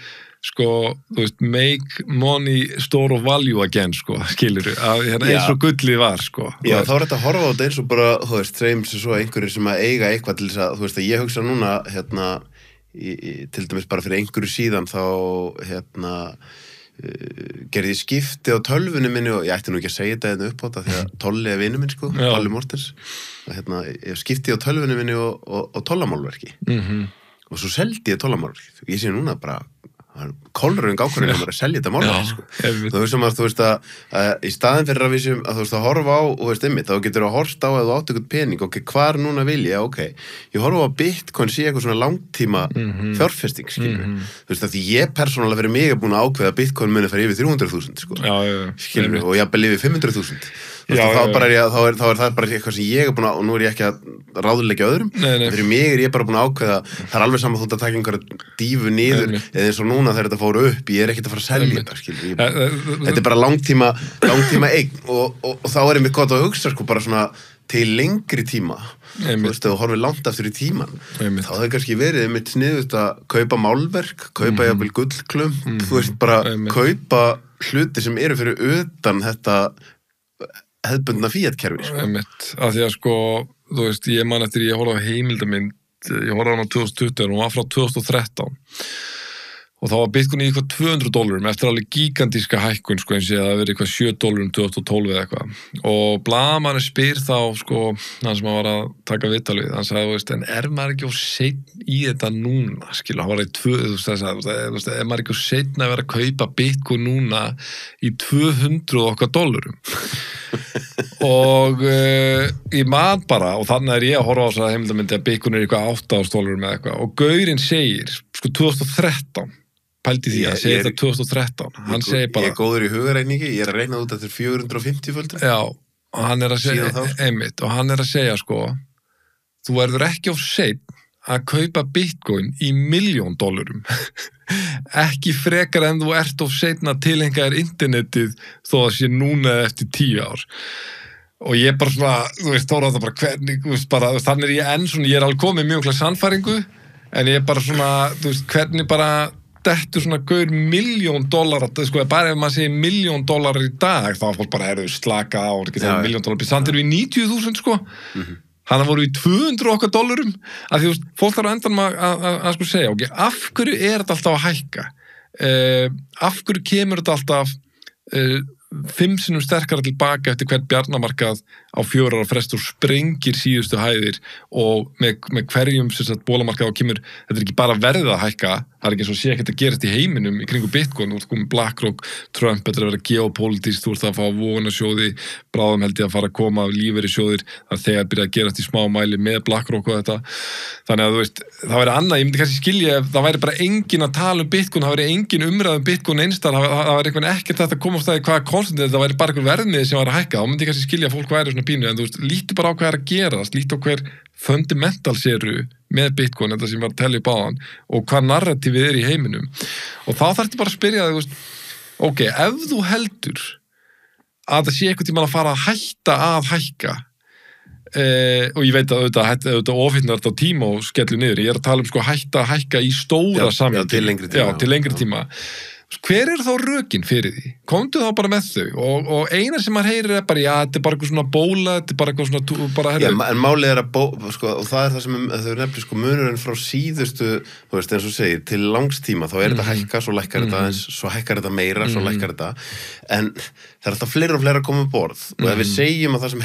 sko, þú veist, make money store of value again, sko, skilur að eins og gullið var, sko. Já, þá þetta að horfa á þetta eins og bara, þú veist, segjum sem svo einhverjir sem að eiga eitthvað til þess að, þú veist, að ég hugsa núna, til dæmis bara fyrir einhverju síðan þá gerði ég skipti á tölvunni minni og ég ætti nú ekki að segja þetta upp á þetta því að Tolli er vinur minn, sko, Tolli Mortens, ég skipti á tölvunni minni og tollamálverki og svo seldi ég tollamálverki og ég sé núna bara kólröng ákvörðin að selja þetta málverki, sko. Þú veist að í staðin fyrir að við séum að þú veist að horfa á og veist þá getur þú að horsta á að þú átt eitthvað pening, ok, hvar núna vil ég, ég horfa á Bitcoin sé eitthvað svona langtíma fjárfesting, skilur þú veist að því ég persónulega fyrir mig er búin að ákveða að Bitcoin muni fara yfir 300.000, sko, skilur og jafnvel yfir 500.000 þá er það bara eitthvað sem ég er búin að, og nú er ég ekki að ráðleggja öðrum, fyrir mig er ég bara búin að ákveða, það er alveg saman þú að taka einhverja dífu niður, eða eins og núna þegar þetta fóru upp, ég er ekkert að fara að selja þetta, skilur, þetta er bara langtíma eign og þá er einmitt gott að hugsa, sko, bara svona til lengri tíma, þú veist, ef þú horfir langt aftur í tíman, þá hefur kannski verið einmitt sniðugt að kaupa málverk, kaupa jafnvel gullklump, þú veist, bara kaupa hluti sem eru fyrir utan þetta hefðbundna fiat-kerfi, sko. Af því að, sko, þú veist, ég man eftir ég horfði á heimildamynd, ég horfði á hana 2020 og hún var frá 2013 og þá var Bitcoin í eitthvað $200 eftir alveg gigantíska hækkun, sko, eins og það verið eitthvað $7 2012 eða eitthvað og blaðamaður spyr þá, sko, hann sem var að taka viðtal við, hann sagði, þú veist, en er maður ekki of seinn í þetta núna, skilur, hann var í þú veist, er maður ekki of seinn að vera að kaupa Bitcoin núna í $200 okkar og ég man bara, og þannig er ég að horfa á þess að heimildamyndi að Bitcoin er eitthvað $8 með eitthvað og gaurinn segir, sko, 2013 pældi því að segja þetta 2013 hann segir bara... Ég er góður í hugareiningi, ég er að reikna út eftir 450 földur. Já, og hann er að segja, einmitt, og hann er að segja, sko, þú verður ekki of seinn að kaupa Bitcoin í $1.000.000 ekki frekar en þú ert of seinn að tilengja þér internetið þó að sé núna eftir 10 ár. Og ég bara svona, þú veist, þá er það bara hvernig, þú veist, bara, þannig er ég enn svona, ég er alveg komið mjög klart sannfæringu, en ég er bara svona, þú veist, hvernig bara dettur svona gaur $1.000.000, sko, bara ef maður segir $1.000.000 í dag, þá er fólk bara, slaka á, ekki þegar $1.000.000, samt erum við 90.000, sko, hann voru í $200 okkar dollarum, að því, þú veist, fólk þarf að endan að sko segja, ok, af hverju er þetta alltaf að hækka? Af hverju kemur þetta alltaf 5 sinnum sterkara tilbaka eftir hvern bjarnamarkað á 4 ára frest og sprengir síðustu hæðir og með hverjum sem sagt bólamarkað og kemur, þetta er ekki bara verðið að hækka, það ekki eins og sé ekkert að gerast í heiminum í kringum Bitcoin, þú ert komið BlackRock, Trump þetta að vera geopolítist, þú ert að fá vonasjóði, bráðum held ég að fara að koma lífeyrissjóðir, það þegar byrja að gerast í smá mæli með BlackRock og þetta þannig að þú veist, það væri annað, ég myndi kannski skilja ef það væri bara engin að tala Bitcoin, það væri engin umræð Bitcoin einstar, það væri eitthvað ekkert þetta að koma á staði hvað konstant, það væri bara eitthvað verðmiði sem væri að hækka, þá myndi ég kannski skilja að fólk væri svona pínu, en þú veist, lítu bara á hvað að gerast, lítu á hver fundamentals eru með Bitcoin, þetta sem var að tellja upp á hann og hvað narratífið í heiminum og þá þarftu bara að spyrja þig, ok, ef þú heldur að það sé eitthvað tímann að fara að hætta að hækka og ég veit að auðvitað ofitnar þetta á tíma og skellu niður, ég að tala sko hætta að hækka í stóra samhengi til lengri tíma hver þá rökin fyrir því? Komdu þá bara með þau og eina sem maður heyrir bara, já, þetta bara eitthvað svona bóla, þetta bara eitthvað svona bara, já, en málið sko, og það það sem þau nefnir sko munurinn frá síðustu, þú veist, eins og segir til langstíma, þá þetta hækka, svo lækkar þetta aðeins, svo hækkar þetta meira, svo lækkar þetta en það alltaf fleira og fleira að koma um borð og ef við segjum að það sem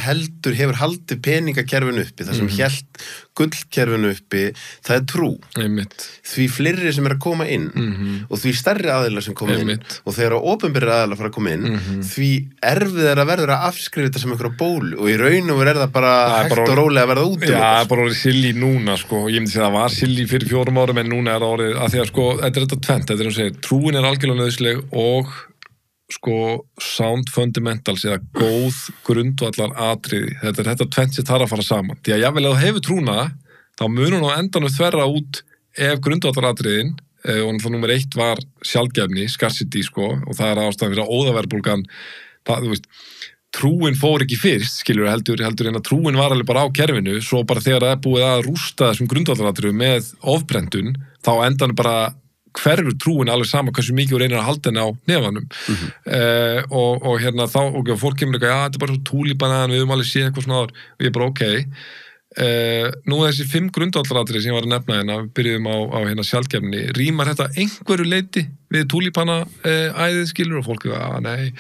hefur haldið peningakerfinu uppi, það sem hélt gullkerfinu uppi, það trú því fleiri sem að koma inn og því stærri aðilar sem koma inn og þegar opinberir aðilar fara að koma inn því erfið að verður að afskrifa þetta sem einhverja bólu og í raun og það bara hægt og rólega að verða út Já, það bara orðið silly núna sko, ég myndi segja að það var silly fyrir 4 árum en núna það orðið, að því að sko, þetta tvennt, þetta að segja, trúin algjörlega nauðsynleg og sko sound fundamentals eða góð grundvallar atriði, þetta tvennt sem þarf að fara saman, því að jável að þú hefur trúna þá munur hún á endanum þverra út ef grundvallar atriðin og það nummer 1 var sjálfgefni, scarcity sko, og það ástæðan fyrir að óðaverðbólgan, þú veist trúin fór ekki fyrst, skilur heldur en að trúin var alveg bara á kerfinu svo bara þegar það búið að rústa þessum grundvallaratriðum með ofbrendun, þá endanum bara hverfur trúin alveg sama hversu mikið reynir að halda henni á nefanum og hérna þá, og fólk kemur eitthvað, já, þetta er bara svo túlíbanaðan, við höfum alveg séð eitthvað svona áður og ég er bara, ok nú þessi 5 grundvallaratriði sem ég var að nefna hérna, við byrjuðum á hérna sjálfgefni, rýmar þetta einhverju leyti við túlíbana æðið skilur og fólk nei,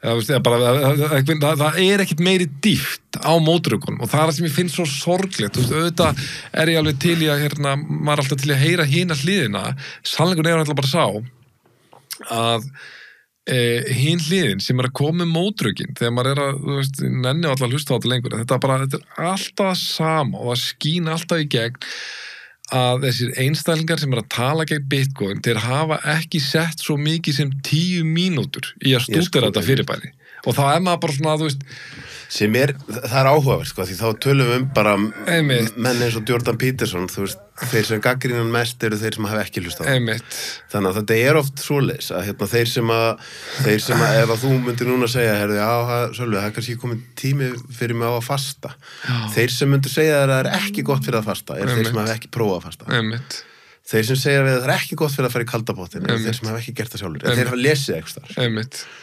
það er ekkit meiri dýpt á mótrökunum og það er það sem ég finn svo sorglegt, þú veist, auðvitað er ég alveg til í að, hérna, maður er alltaf til að heyra hina hliðina, sannleikurinn er alltaf bara sá að hinn hliðin sem að koma með mótrökin þegar maður að, þú veist, nenni alltaf hlusta á þetta lengur, þetta er alltaf sama og það skín alltaf í gegn að þessir einstælingar sem að tala gegn Bitcoin, þeir hafa ekki sett svo mikið sem 10 mínútur í að stúdera þetta fyrirbæri og þá er maður bara svona, þú veist sem það er áhugavert, sko, því þá tölum við bara menn eins og Jordan Peterson, þú veist, þeir sem gagnrýna mest eru þeir sem hafa ekki hlustað þannig að þetta er oft svoleiðis að hérna, þeir sem að ef að þú myndir núna segja, herðu, já, Sölvi, það er kannski komið tími fyrir mig á að fasta þeir sem myndir segja að það er ekki gott fyrir að fasta er þeir sem hafa ekki prófað að fasta þeir sem segja að það er ekki gott fyrir að fara í kaldabottin er þeir sem hafa ekki gert það sjálfur þeir hafa lesið eitthvað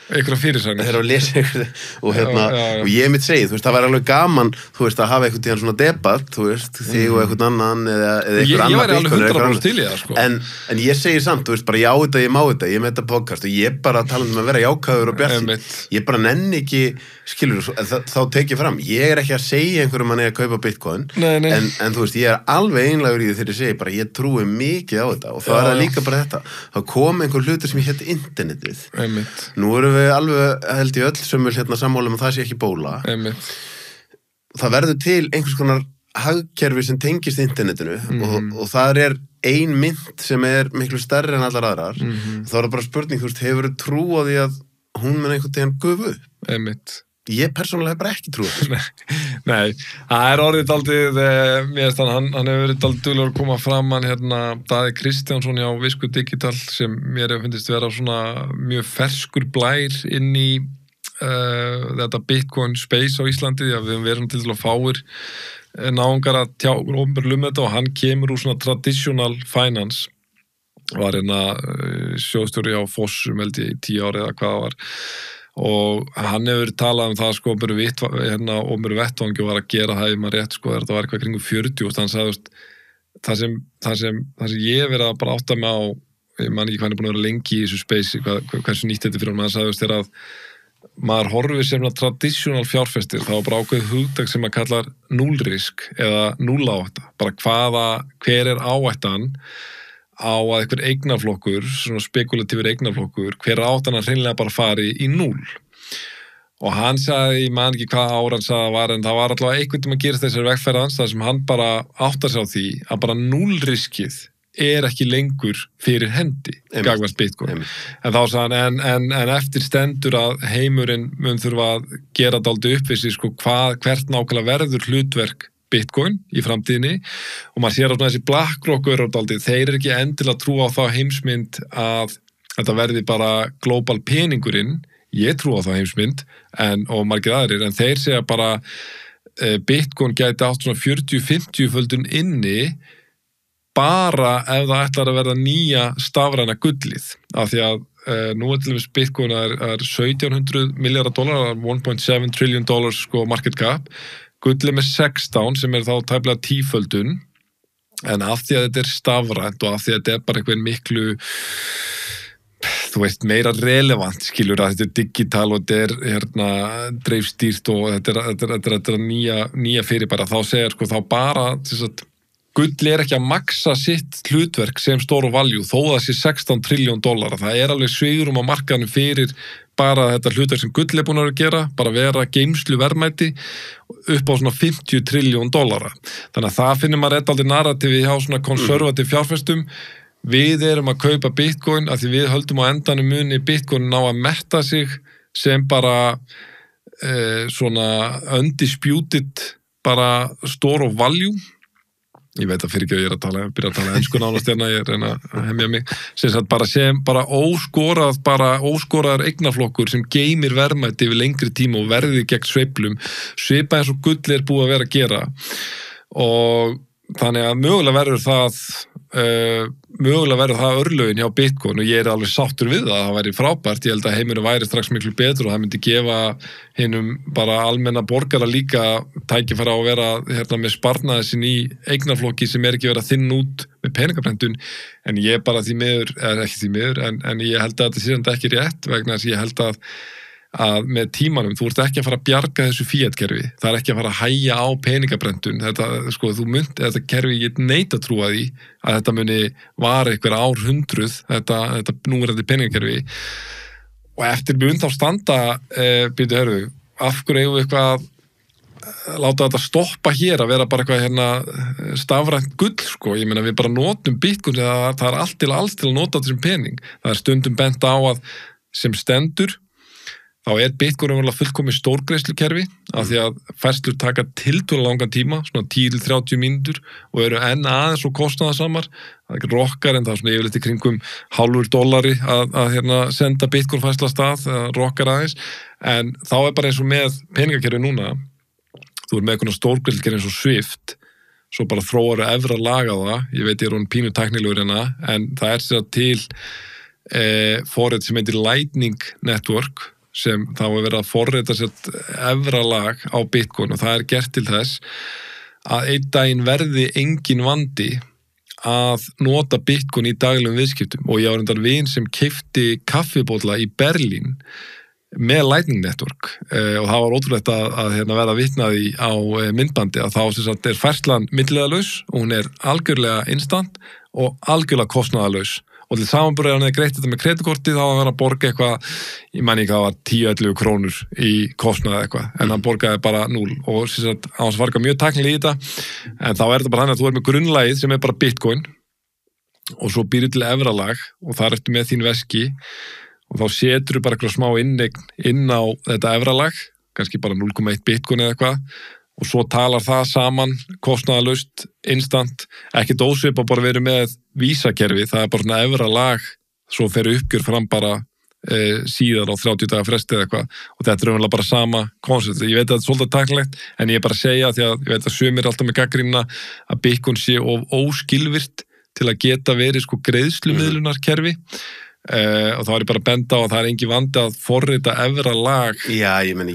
einhverja fyrirsagnir þeir hafa lesið eitthvað og ég mitt segið, þú veist, það var alveg gaman þú veist, að hafa eitthvað svona debatt þú veist, þig og eitthvað annan eða eitthvað annað ég væri alveg 100% til í það, sko en ég segir samt, þú veist, bara já þetta, ég má þetta ég með þetta podcast og ég bara tala um að vera jákvæður og bjartsýnn ég bara nenni ekki skilur, þá tek ég fram ég er ekki að segja einhverjum að kaupa Bitcoin en þú veist, ég er alveg einlægur í því þegar ég segi bara, ég trúi mikið á þetta og það er líka bara þetta þá kom einhver hlutur sem ég hétt internetið nú erum við alveg held ég öll sem vil hérna sammála að það sé ekki bóla það verður til einhvers konar hagkerfi sem tengist internetinu og það er ein mynt sem er miklu stærri en allar aðrar þá er það bara spurning, þú veist, hefur þú trú á því að hún mun einhvern tíðan gufu upp ég persónulega hef bara ekki trúið Nei, það er orðið daldið mér finnst hann hefur verið daldið duglegur að koma fram hann hérna Daði Kristjánsson á Visku Digital sem mér hefur finnst vera svona mjög ferskur blær inn í þetta Bitcoin space á Íslandi því að við erum til að fáir náungar að tjá opinberlega um þetta og hann kemur úr svona traditional finance var hérna sjóðstjóri á Fossum held ég í 10 ári eða hvað það var og hann hefur talað það sko hérna vettvangi og var að gera það ef maður rétt sko þetta var eitthvað kringum 40 og hann sagði það sem ég hef verið að bara átta mig á ég man ekki hvað hann er búin að vera lengi í þessu space hversu nýtt þetta fyrir hann sagði þegar að maður horfir sem traditional fjárfestir þá er bara ákveð hugtak sem maður kallar núllrisk eða núlláhætta bara hver er áhættan á að einhver eignaflokkur, svona spekulatífur eignaflokkur, hver áttan að hreinlega bara fari í 0. Og hann sagði, ég man ekki hvað ára hann sagði var, en það var allavega einhvern tímann að gerast þessari vegferðans, þar sem hann bara áttar sig á því að bara 0 riskið ekki lengur fyrir hendi gagnvart Bitcoin. En þá sagði hann, en eftir stendur að heimurinn mun þurfa að gera dálítið upp við sig, sko, hvert nákvæmlega verður hlutverk Bitcoin í framtíðinni, og maður sér að þessi BlackRock dálítið, þeir ekki endilega trú á þá heimsmynd að þetta verði bara global peningurinn. Ég trú á þá heimsmynd og margir aðrir, en þeir segja bara Bitcoin gæti átt svona 40-50 földun inni bara ef það ætlar að verða nýja stafræna gullið, af því að nú til dæmis Bitcoin er $1,700 miljardar, $1.7 trillion sko market cap, gullið með 16 sem þá tæplega 10-földun, en af því að þetta stafrænt og af því að þetta bara einhvern miklu, þú veist, meira relevant, skilur, að þetta digital og þetta dreifstýrt og þetta er nýja fyrir bara, þá segir sko þá bara þess að gull ekki að maksa sitt hlutverk sem store value, þó það sé $16 trillion. Það alveg svigrúm á markaðnum fyrir bara þetta hlutverk sem gull búin að gera, bara vera geymslu verðmæti upp á svona $50 trillion. Þannig að það finnir maður aldrei narrativi hjá svona konservativ fjárfestum. Við erum að kaupa Bitcoin af því við höldum á endanum muni Bitcoin ná að metta sig sem bara svona undisputed bara store of value. Ég veit að fyrir ekki að ég byrja að tala ensku nánast hérna, ég reyna að hemja mig, sem bara óskoraðar eignaflokkur sem geymir verðmæti yfir lengri tíma og verði gegn sveiflum, svipa eins og gull búið að vera að gera. Og þannig að mögulega verður það örlögin hjá Bitcoin, og ég alveg sáttur við það væri frábært. Ég held að heimurinn væri strax miklu betur og það myndi gefa hinum bara almenna borgara líka tækifæri á að vera með sparnaði sín í eignaflokki sem ekki verið að þinna út með peningaprentun, en ég bara því miður, ekki því miður, en ég held að þetta sé ekki rétt, vegna þess að ég held að með tímanum, þú ert ekki að fara að bjarga þessu fiat-kerfi, það ekki að fara að hægja á peningaprentun, þetta kerfi ég neita að trúa því að þetta muni vara einhver árhundruð, þetta núverandi peningakerfi, og eftir mun þá standa, af hverju eigum við eitthvað að láta þetta stoppa hér, að vera bara eitthvað stafrænt gull, sko, ég meina við bara notum Bitcoin, það allt til að nota þessum pening, það stundum bent á að sem stendur, þá Bitcoin fullkomið stórgreiðslukerfi, af því að færslur taka tiltölulega langan tíma, svona 10-30 mínútur, og eru enn aðeins og kostnaðarsamar. Það ekki rokkar, en það svona yfirleitt í kringum $0,5 að senda Bitcoin færsla af stað, rokkar aðeins, en þá bara eins og með peningakerfi núna, þú með einhverjum stórgreiðslukerfi eins og Swift, svo bara þróar efra laga það, ég veit ég hún pínu tæknilegur hérna, en það sér til forrit sem heitir Lightning Network, sem þá verið að forrita sér efra lag á Bitcoin, og það gert til þess að einn daginn verði engin vandi að nota Bitcoin í daglegum viðskiptum, og ég var reyndar vin sem keypti kaffibólla í Berlín með Lightning Network, og það var ótrúlegt að verða vitnaði á myndbandi, að þá færslan millilegalaus, og hún algjörlega instant og algjörlega kostnaðarlaus. Og til samanburðar hann greitt þetta með kreditkortið, þá var hann að borga eitthvað, ég man ekki að það var 10-11 krónur í kostnaði eitthvað, en hann borgaði bara 0, og á hans var mjög tæknilega í þetta, en þá þetta bara hann að þú með grunnlagið sem bara Bitcoin, og svo býrðu til efralag, og þar ertu með þín veski, og þá setur bara eitthvað smá inneign inn á þetta efralag, kannski bara 0,1 Bitcoin eða eitthvað, og svo talar það saman, kostnaðarlaust, instant, ekki ósvipa bara verið með vísakerfi, það bara svona efra lag, svo fer uppgjör fram bara síðar á 30 daga fresti eða eitthvað, og þetta umvel bara sama koncept. Ég veit að þetta svolítið tæklegt, en ég bara segja, því að ég veit að sumir alltaf með gagnrýnina að Bitcoin sé of óskilvirt til að geta verið greiðslumiðlunarkerfi, og þá er ég bara að benda á að það er engin vandi að forrita efra lag. Já, ég meni,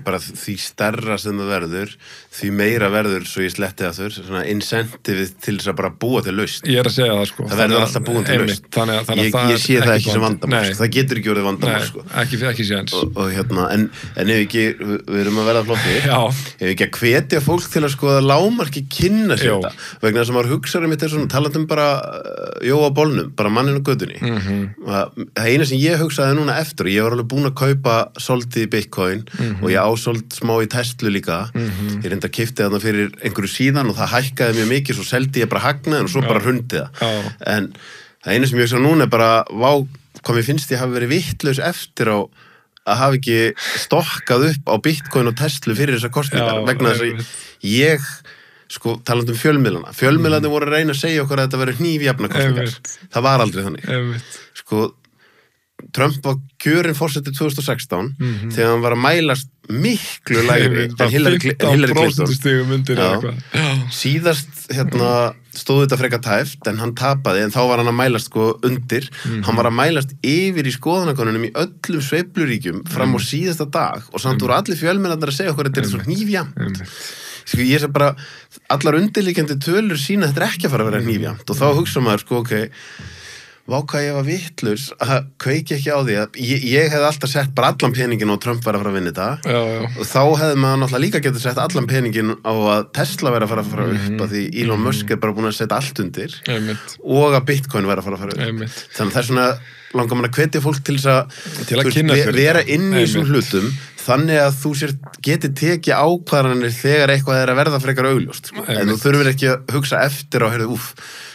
bara því stærra sem það verður, því meira verður, svo ég sletti það þurr, svona incentivið til þess að bara búa til lausn. Ég er að segja það, sko. Það verður alltaf búin til lausn. Þannig að ég sé það ekki sem vandamál, sko. Það getur ekki orðið vandamál, sko. Ekki séns. Og en ef ekki, við erum að verða flottir, ef ekki að hvetja fólk til að skoða lágmarki kynna sér þetta, vegna þess að maður hugsaður mitt er svona, talandum bara Jóa Bólnum, bara manninn á götunni. Það eina sem ég hugsaði núna eftir, ég var alveg búin að kaupa soldið í Bitcoin og ég ásold smá í Tesla líka, ég reyndi að keypti þarna fyrir einhverju síðan og það hækkaði mjög mikið, svo seldi ég bara hagnaðin og svo bara hrundi það. En það eina sem ég hugsaði núna er bara, vá, hvað mér finnst ég hafi verið vittlaus eftir á að hafa ekki stokkað upp á Bitcoin og Tesla fyrir þessar kostningar, vegna þess að ég sko, talandum fjölmiðlarnir voru að reyna að segja okkur að þetta verður hnífjafna kostningar. Það var aldrei þannig. Sko, Trump var kjörinn forseti 2016 þegar hann var að mælast miklu lægri en Hillary Clinton. Síðast stóð þetta frekar tæft en hann tapaði, en þá var hann að mælast sko undir. Hann var að mælast yfir í skoðanakonunum í öllum sveifluríkjum fram á síðasta dag og samt voru allir fjölmiðlarnir að segja okkur að þetta er svo hnífjafnt. Ég sé bara, allar undirliggjandi tölur sína þetta er ekki að fara að vera hnífjafnt og þá hugsa maður sko, vá hvað ég var vitlaus að kveiki ekki á því að ég hefði alltaf sett bara allan peningin og Trump var að fara að vinna þetta og þá hefði maður náttúrulega líka getið sett allan peningin á að Tesla væri að fara upp að því Elon Musk er bara búin að setja allt undir og að Bitcoin væri að fara upp. Þannig að það er svona langar mann að hvetja fólk til þess að vera inn í þessum hlutum þannig að þú geti tekið ákvarðanir þegar eitthvað er að verða frekar augljóst. En þú þurfir ekki að hugsa eftir á, heyrðu,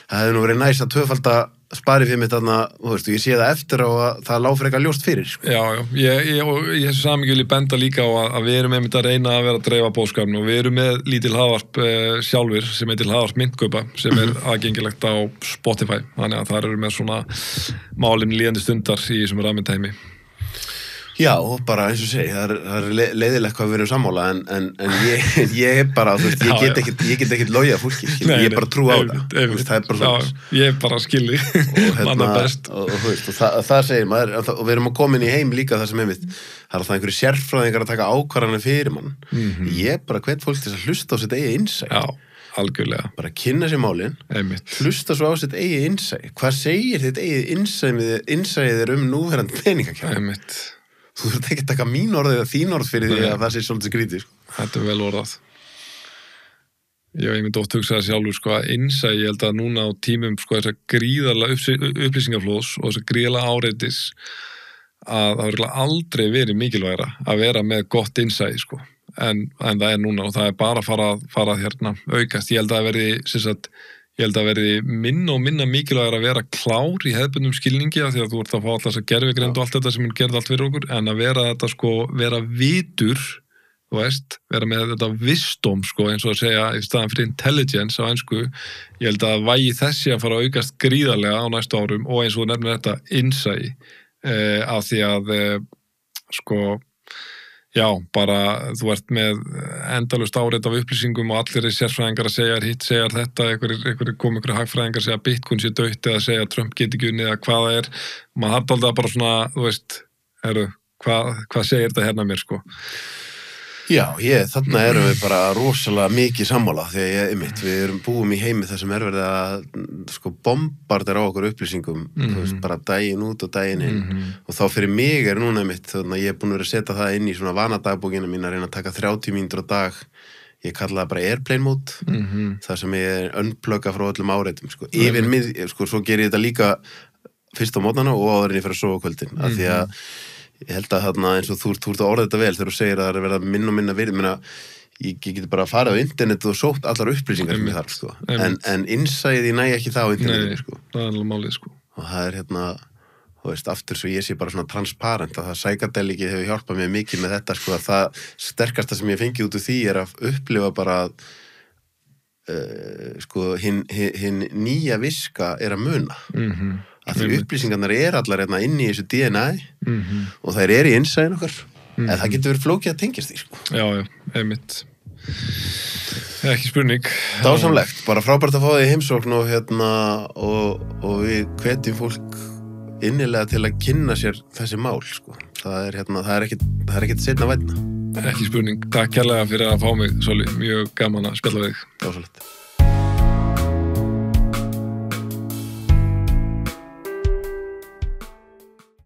það hefði nú verið næs að tvöfalda sparið fyrir mitt þarna, þú veist, ég sé það eftir á að það lá frekar ljóst fyrir. Sko. Ég sami ekki vilja benda líka á að við erum einmitt að reyna að vera að dreifa bóðskapnum og við erum með lítil hlaðvarp sjálfur sem heitir hlaðvarp Myntkaupa sem er aðgengilegt á Spotify, þannig að það eru með svona málum líðandi stundar í þessum rafmyndaheimi. Já, bara eins og segi, það er leiðilegt hvað við erum sammála en ég er bara, þú veist, ég get ekkert logið af fólki, ég er bara trú á það. Það er bara svona. Ég er bara skilji, manna best. Og það segir maður, og við erum að koma inn í heim líka það sem einmitt, það er alltaf einhverju sérfræðingar að taka ákvarðanir fyrir mann. Ég bara hvet fólk til að hlusta á sitt eigið innsæi. Já, algjörlega. Bara kynna sér málin, hlusta svo á sitt eigið innsæi. Hvað segir þitt eigið innsæið núverandi peningakjara? Þú þurft ekki að taka mín orð eða þín orð fyrir því að það sé svolítið skrítið. Sko. Þetta er vel orðað. Ég myndi oft hugsa það sjálfur, sko, að innsæi, ég held að núna á tímum, sko, þess að gríðarlega upplýsingaflóðs og þess að gríðarlega áreitis að það verður aldrei verið mikilvægra að vera með gott innsæi, sko. En það er núna og það er bara að fara hérna aukast. Ég held að verði minna og minna mikilvægur að vera klár í hefðbundum skilningi af því að þú ert að fá alltaf þess að gervigreind og allt þetta sem gerði allt fyrir okkur, en að vera þetta sko, vera vitur, þú veist, vera með þetta visdóm sko, eins og að segja í staðan fyrir intelligence á ensku, ég held að vægi þessi að fara að aukast gríðarlega á næstu árum og eins og nefnir þetta innsæi af því að sko já, bara þú ert með endalaust áreiti af upplýsingum og allir sérfræðingar að segja hitt, segja þetta, einhverjir hagfræðingar að segja Bitcoin sé dautt eða segja Trump geti ekki unnið eða hvað það er. Maður harpa alltaf bara svona, þú veist, hvað segir þetta hérna mér, sko? Já, þarna erum við bara rosalega mikið sammála því að við búum í heimi þar sem verið að sko bombardera á okkur upplýsingum þú veist, bara daginn út og daginn inn og þá fyrir mig núna þannig að ég er búin að vera að setja það inn í svona vanadagbókina mín að reyna að taka 30 mínútur á dag ég kalla það bara airplane mode það sem ég er unplugga frá öllum áreitum sko. Yfir mið, sko, svo ger ég þetta líka fyrst á mótnana og áður en ég fer að sofa á kvöldin af því að ég held að þarna eins og þú ert að orða þetta vel þegar þú segir að það er að verða minna og minna virð ég geti bara að fara á internet og sótt allar upplýsingar sem ég þarf sko. en innsæði næ ekki það á internet sko. Það er alveg málið sko. Og það er þú veist, aftur svo ég sé bara svona transparent að það psychedelic hefur hjálpað mér mikið með þetta sko, að það sterkasta sem ég fengi út úr því er að upplifa bara sko, hinn nýja viska er að muna að því upplýsingarnar allar inn í þessu DNA og þær í innsæðin okkar en það getur verið flókið að tengjast því sko. Já, einmitt ekki spurning dásamlegt, bara frábært að fá þig í heimsókn og við hvetjum fólk innilega til að kynna sér þessi mál, sko. Það er ekkert seinna vænna. Ekki spurning. Takk kærlega fyrir að fá mig, Soli. Mjög gaman að spjalla við þig. Dásamlegt.